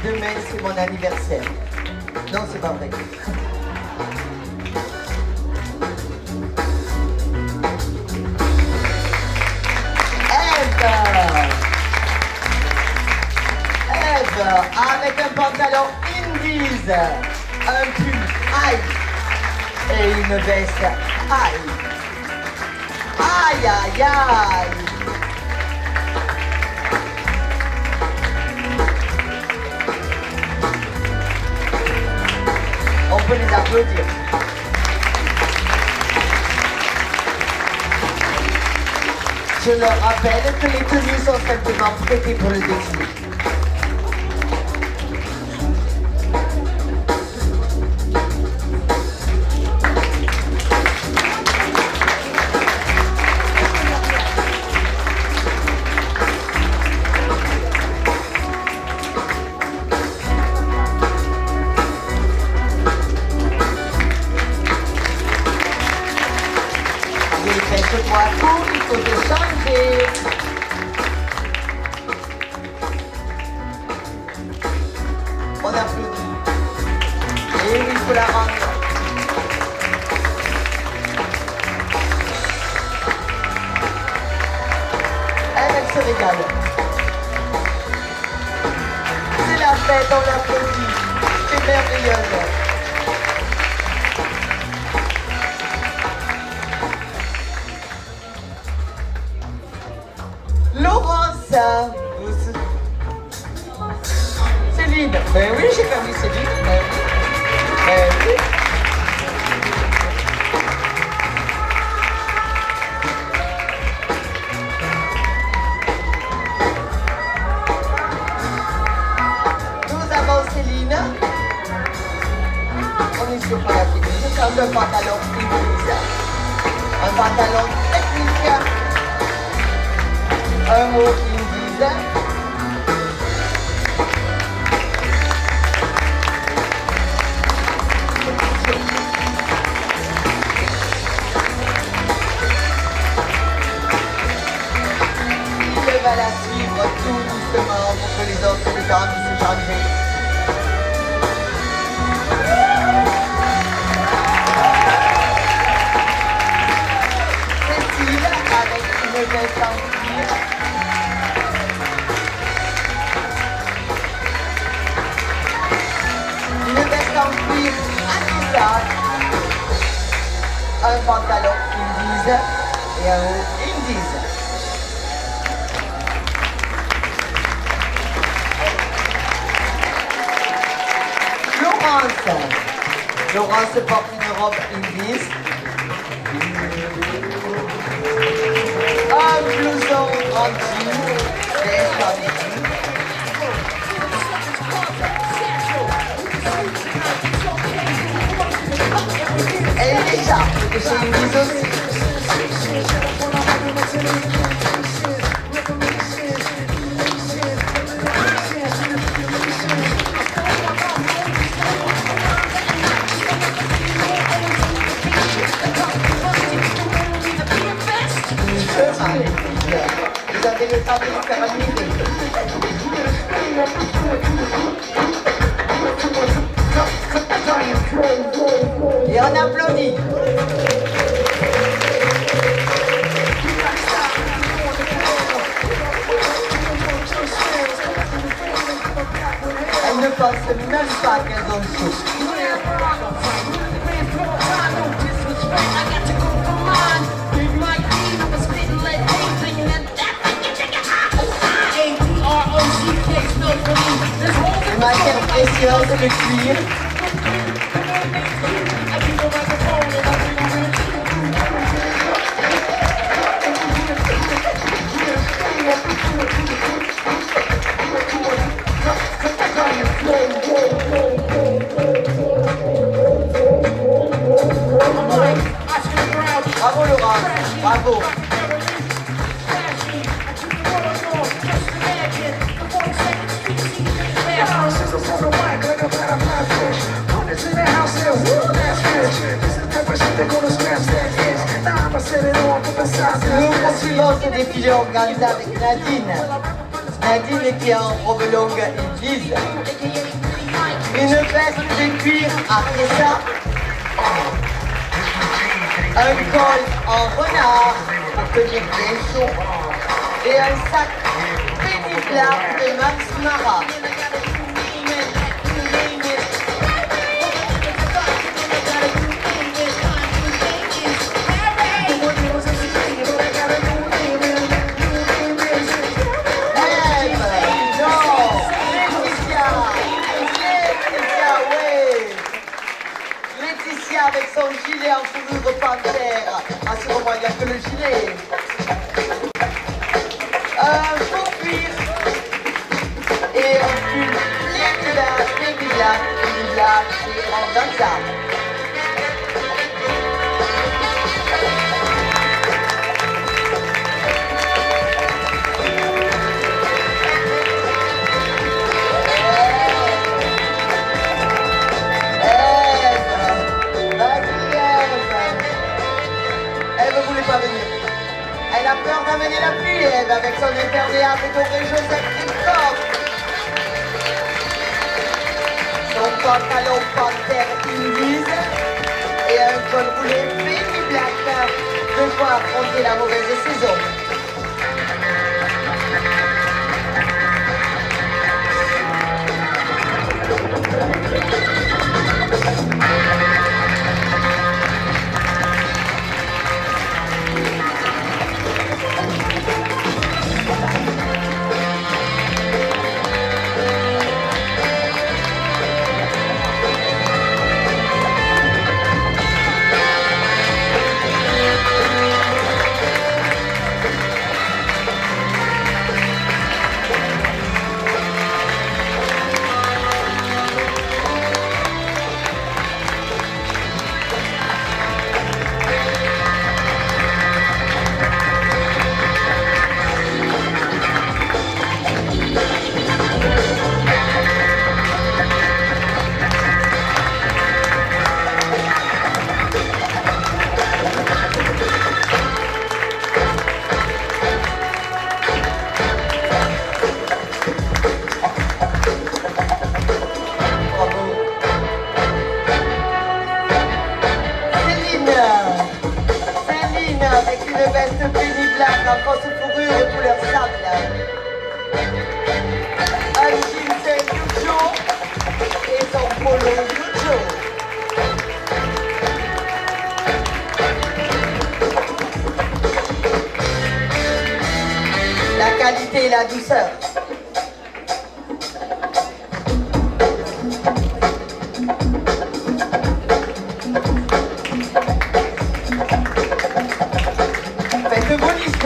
Demain c'est mon anniversaire. Non, c'est pas vrai. Avec un pantalon Indies, un pull high et une veste high. Aïe aïe aïe. On peut les applaudir. Je leur rappelle que les tenues sont simplement prêtées pour le défilé. Il faut te changer. On applaudit. Et oui, il faut la rendre. Elle se régale. C'est la fête, on applaudit. C'est merveilleux. Céline, ben oui, j'ai pas vu Céline. Ben oui. Nous avons Céline. On est sur la figure. Dans un pantalon Indies, un pantalon technique, un mot Indies. Va la suivre tout doucement pour que les autres aient le temps de se changer. Cécile avec une veste en cuir. Une veste en cuir à tissage. Un pantalon Indies et un haut Indies. Laurence porte une robe Indies. Un blouson en jean, beige en jean. Et une écharpe de chez Indies aussi. Vous avez le temps de vous faire admirer. Et on applaudit. Elles ne pensent même pas qu'elles ont tout. Matière précieuse, le cuir. Bravo Laurent, bravo. Nous poursuivons ce défilé organisé avec Nadine. Nadine qui est en robe longue et lisse. Une veste de cuir après ça. Un col en renard pour tenir bien chaud. Et un sac péniblar de Max Mara. Avec son gilet en fourrure panthère. À ce moment, il n'y a que le gilet. Un faux cuir et un pull bien et en danza. Elle a peur d'amener la pluie, Ève, avec son imperméable doré Joseph Christophe. Son pantalon panthère Indies et un col roulé baby black de quoi affronter la mauvaise saison.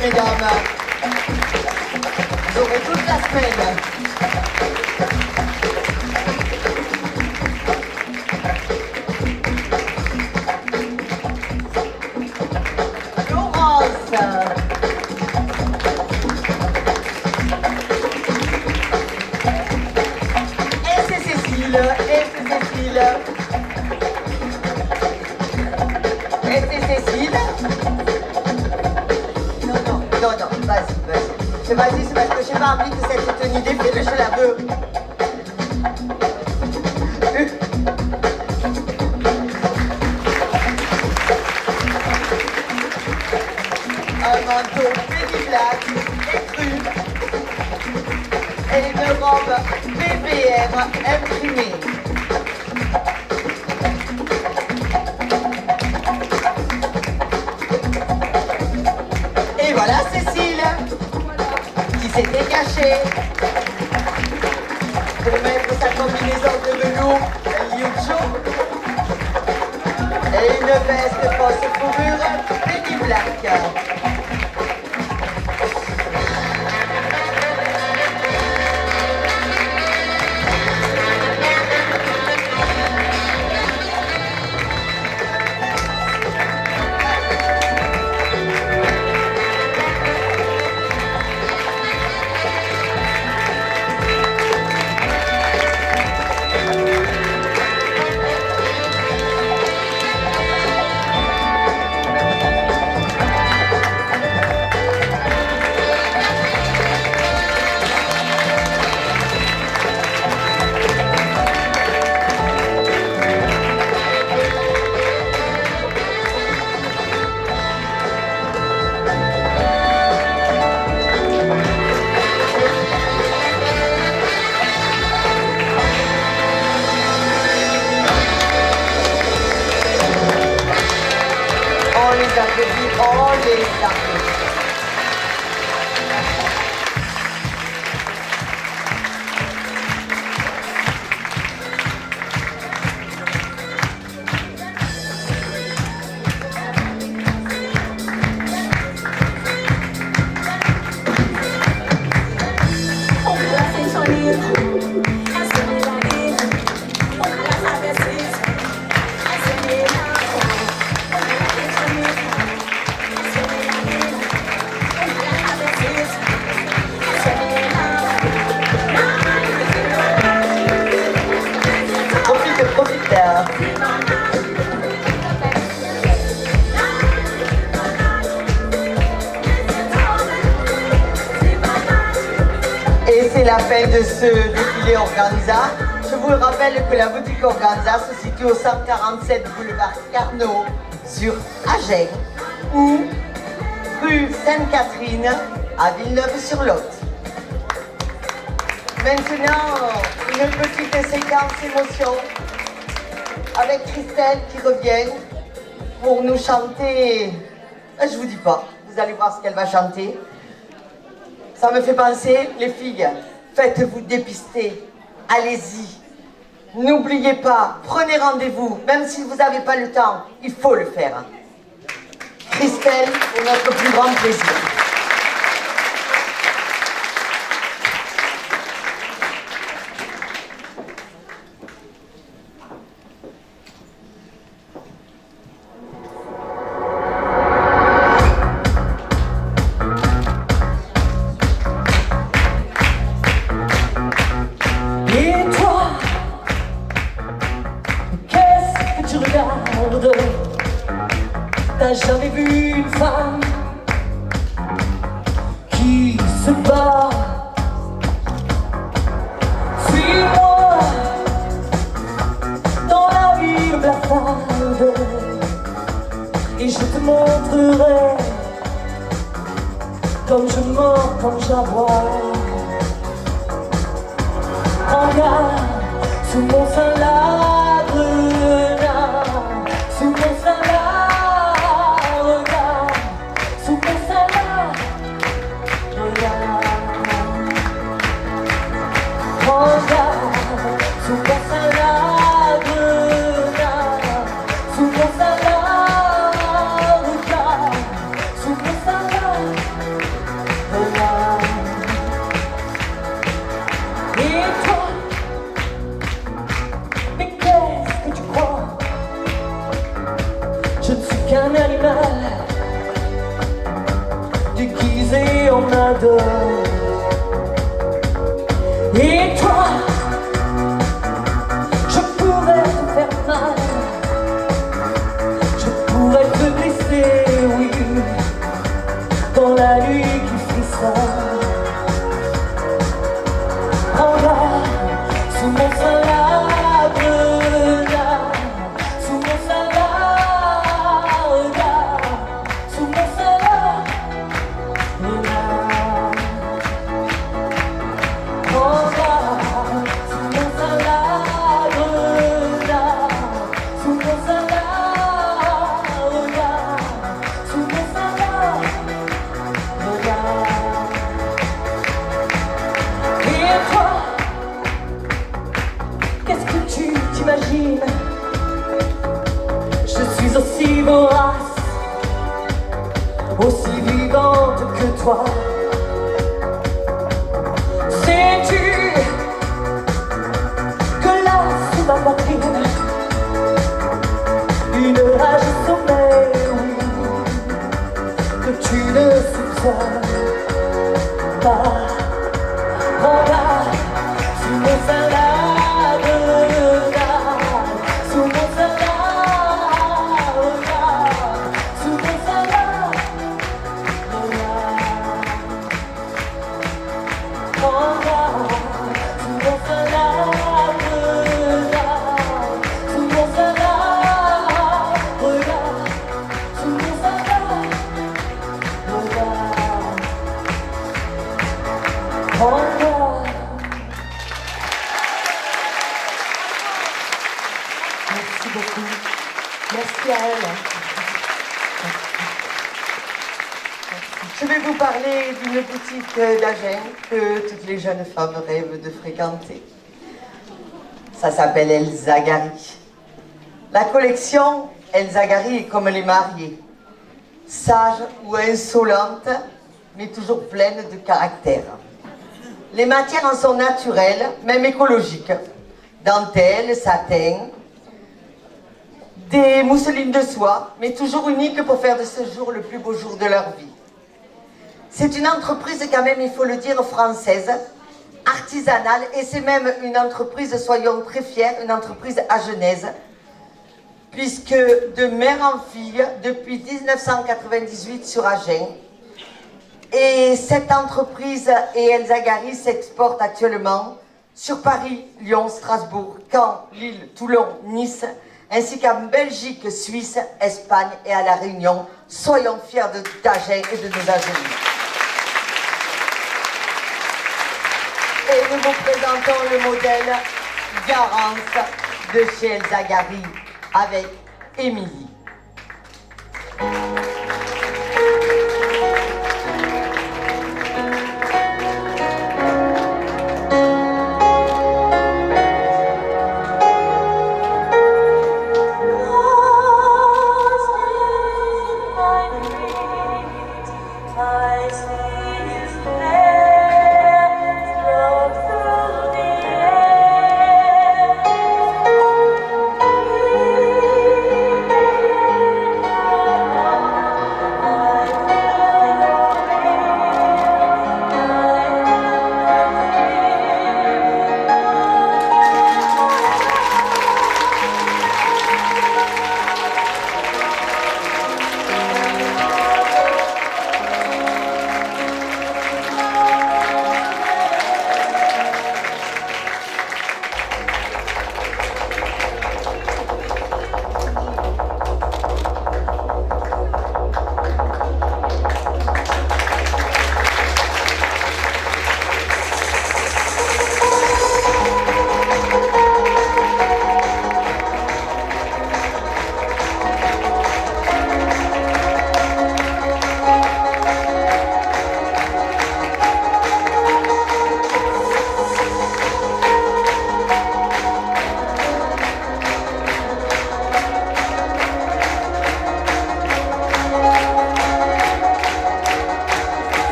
mesdames. Vous aurez toute la semaine. Laurence. Et c'est Cécile. Et c'est Cécile. Et c'est Cécile. Non, vas-y. Vas-y, c'est parce que j'ai pas envie que cette tenue défile, je la veux. Un manteau Pédiblac et cru. Et une robe BBR imprimée. Et voilà Cécile qui s'était cachée pour mettre sa combinaison de velours Liucho et une veste fausse fourrure Pédiblac. Et c'est la fin de ce défilé Organza. Je vous rappelle que la boutique Organza se situe au 147 boulevard Carnot sur Agen ou rue Sainte-Catherine à Villeneuve-sur-Lot. Maintenant, une petite séquence émotion avec Christelle qui revient pour nous chanter. Je vous dis pas, vous allez voir ce qu'elle va chanter. Ça me fait penser, les filles, faites-vous dépister, allez-y. N'oubliez pas, prenez rendez-vous, même si vous n'avez pas le temps, il faut le faire. Christelle, pour notre plus grand plaisir. T'as jamais vu une femme qui se bat? Suis-moi dans la ville blafarde et je te montrerai comme je mens quand j'aboie. Regarde sous mon sein la grenade, sous mon sein la regarde, sous mon sein la regarde. Regarde sous mon sein la grenade, sous mon sein la regarde, sous mon sein la Et toi, je pourrais te faire mal, je pourrais te blesser, oui, dans la nuit qui frissonne. Regarde, sous mon sein la grenade, sous mon sein la regarde, sous mon sein la grenade. Regarde, sous mon sein la grenade, sous mon sein la regarde, sous mon sein la regarde. Et toi, qu'est-ce que tu t'imagines? Je suis aussi vorace, aussi vivante que toi. Sais-tu que là, sous ma poitrine, une rage sommeille, oui, que tu ne soupçonnes pas. Regarde, sous mon sein la grenade, sous mon sein la regarde, sous mon sein la regarde. Regarde, sous mon sein la grenade, sous mon sein la regarde, sous mon sein la regarde. Regarde. Merci beaucoup. Merci à elle. Je vais vous parler d'une boutique d'Agen que toutes les jeunes femmes rêvent de fréquenter. Ça s'appelle El Zagari. La collection El Zagari est comme les mariés, sage ou insolente, mais toujours pleine de caractère. Les matières en sont naturelles, même écologiques. Dentelle, satin, des mousselines de soie, mais toujours uniques pour faire de ce jour le plus beau jour de leur vie. C'est une entreprise quand même, il faut le dire, française, artisanale, et c'est même une entreprise, soyons très fiers, une entreprise agenaise, puisque de mère en fille, depuis 1998 sur Agen, et cette entreprise et El Zagari s'exportent actuellement sur Paris, Lyon, Strasbourg, Caen, Lille, Toulon, Nice, ainsi qu'en Belgique, Suisse, Espagne et à La Réunion. Soyons fiers d'Agen et de nos Agenais. Et nous vous présentons le modèle Garance de chez El Zagari avec Émilie. Thank you.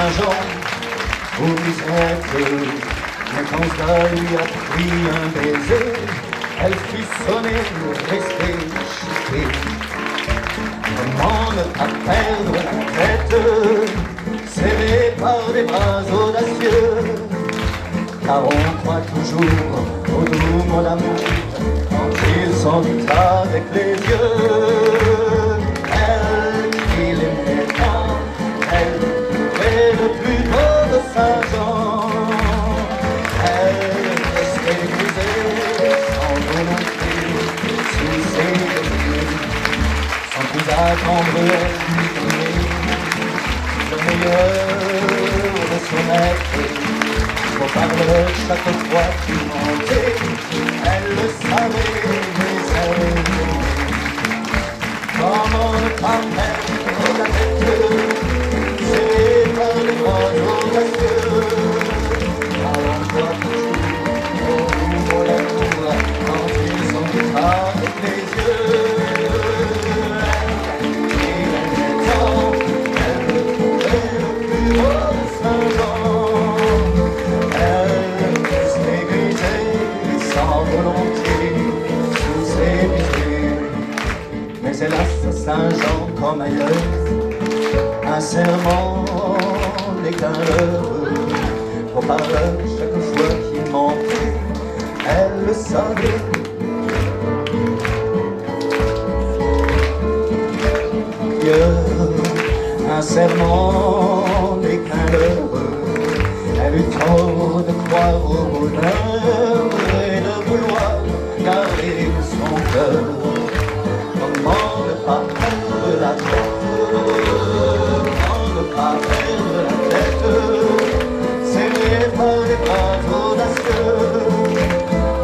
Saint-Jean, au musette. Mais quand ça lui a pris un baiser, elle fut sonnée, restée chutée. Comment ne pas perdre la tête, serrée par des bras audacieux, car on croit toujours au doux mot d'amour quand il s'en dit avec les yeux. Elle qui l'aimait tant, elle est le plus beau de Saint-Jean. Elle restait grisée sans volonté sous ses yeux. Sans plus attendre, elle lui donnait le meilleur de son être. Pour parler chaque fois qu'il mentait, elle le savait, mais elle l'aimait. Comment ne pas perdre la tête, serrée par les bras audacieux, car on croit toujours au mot d'amour quand il s'en dit avec les yeux. Mais hélas, Saint-Jean comme ailleurs, un serment n'est qu'un leurre. Au parleur, chaque fois qu'il mentait, elle le savait. Un serment n'est qu'un leurre. Elle eut trop de croire au bonheur et de vouloir garder son cœur. Comment ne pas perdre la tête, comment ne pas perdre la tête, serrée par les bras audacieux,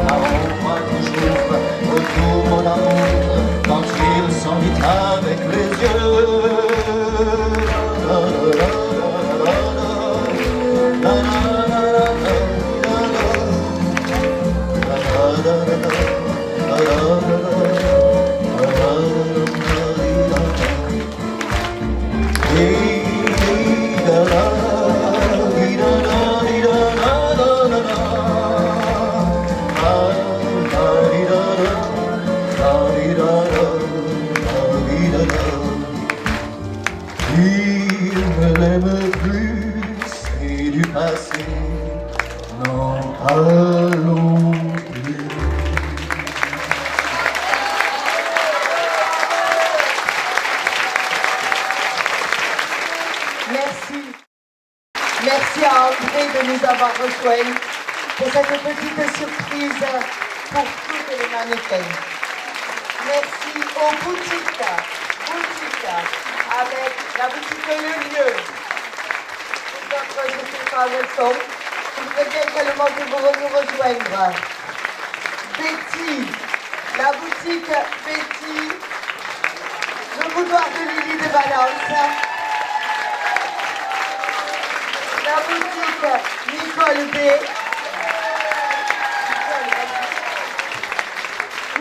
car on croit toujours au doux mot d'amour quand il s'en dit avec les yeux. Il ne l'aime plus, c'est du passé, n'en parlons plus. Merci. Merci à André de nous avoir rejoints pour cette petite surprise pour toutes les mannequins. Merci aux boutiques, avec la boutique Le Lieu. D'autres, je ne sais pas où elles sont. Je voudrais bien également que vous nous rejoindre. Betty, la boutique Betty, le boudoir de Lily de Valence. La boutique Nicole B.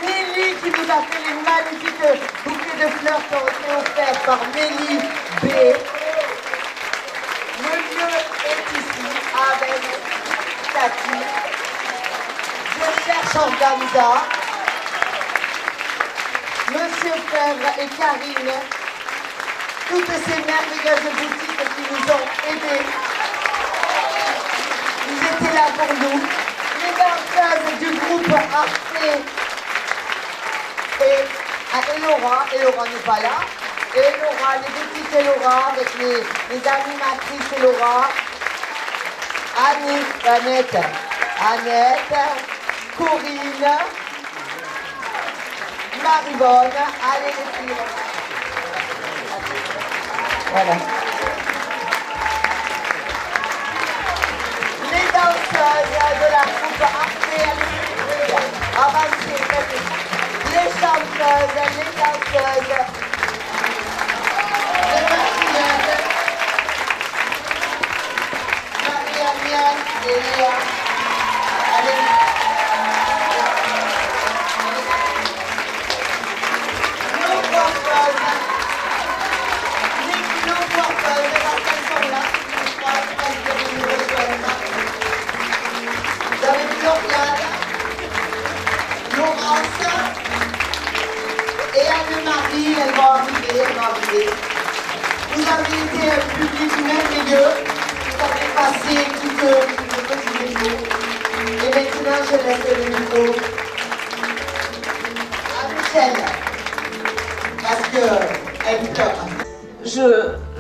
Nelly qui nous a fait les magnifiques bouquets de fleurs qui ont été offerts par Nelly B. Le lieu est ici avec Cathy. Je cherche Organza. Monsieur Fèvre et Karine. Toutes ces merveilleuses boutiques qui nous ont aidés. Ils étaient là pour nous. Les danseuses du groupe Arte et Elora n'est pas là. Elora, les boutiques Elora avec les animatrices Elora. Annette, Corinne, Marivonne, allez les filles. Voilà. Les danseuses de la troupe Arte, avancez, les chanteuses, les danseuses, les maquilleuses, Marie-Amienne et Léa. Allez. Nos coiffeuses, les coiffeuses, elles sont là. le petit micro. Et maintenant, je laisse le micro à Michel. Parce qu'elle pleure.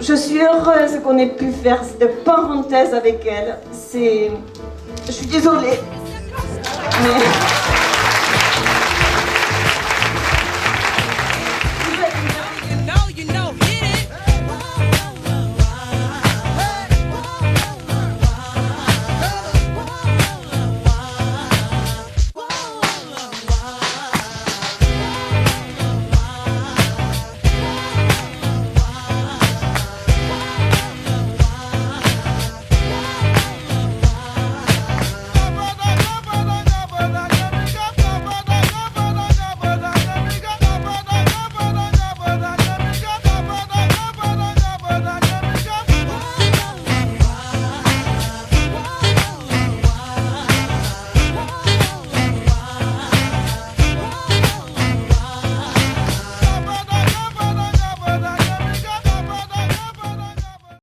Je suis heureuse qu'on ait pu faire cette parenthèse avec elle. Je suis désolée. Mais...